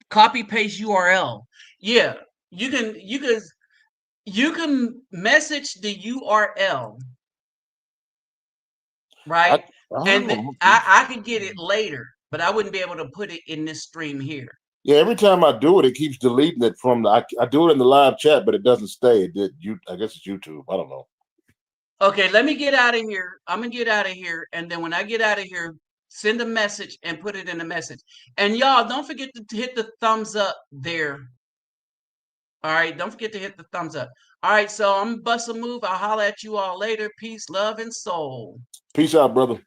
copy paste URL. Yeah, you can message the URL, I right? And oh okay. I could get it later, but I wouldn't be able to put it in this stream here. Yeah. Every time I do it, it keeps deleting it from the. I do it in the live chat, but it doesn't stay. It did. I guess it's YouTube. I don't know. Okay, let me get out of here. I'm gonna get out of here, and then when I get out of here, send a message and put it in the message. And y'all, don't forget to hit the thumbs up there. All right, don't forget to hit the thumbs up. All right, so I'm bust a move. I'll holler at you all later. Peace, love, and soul. Peace out, brother.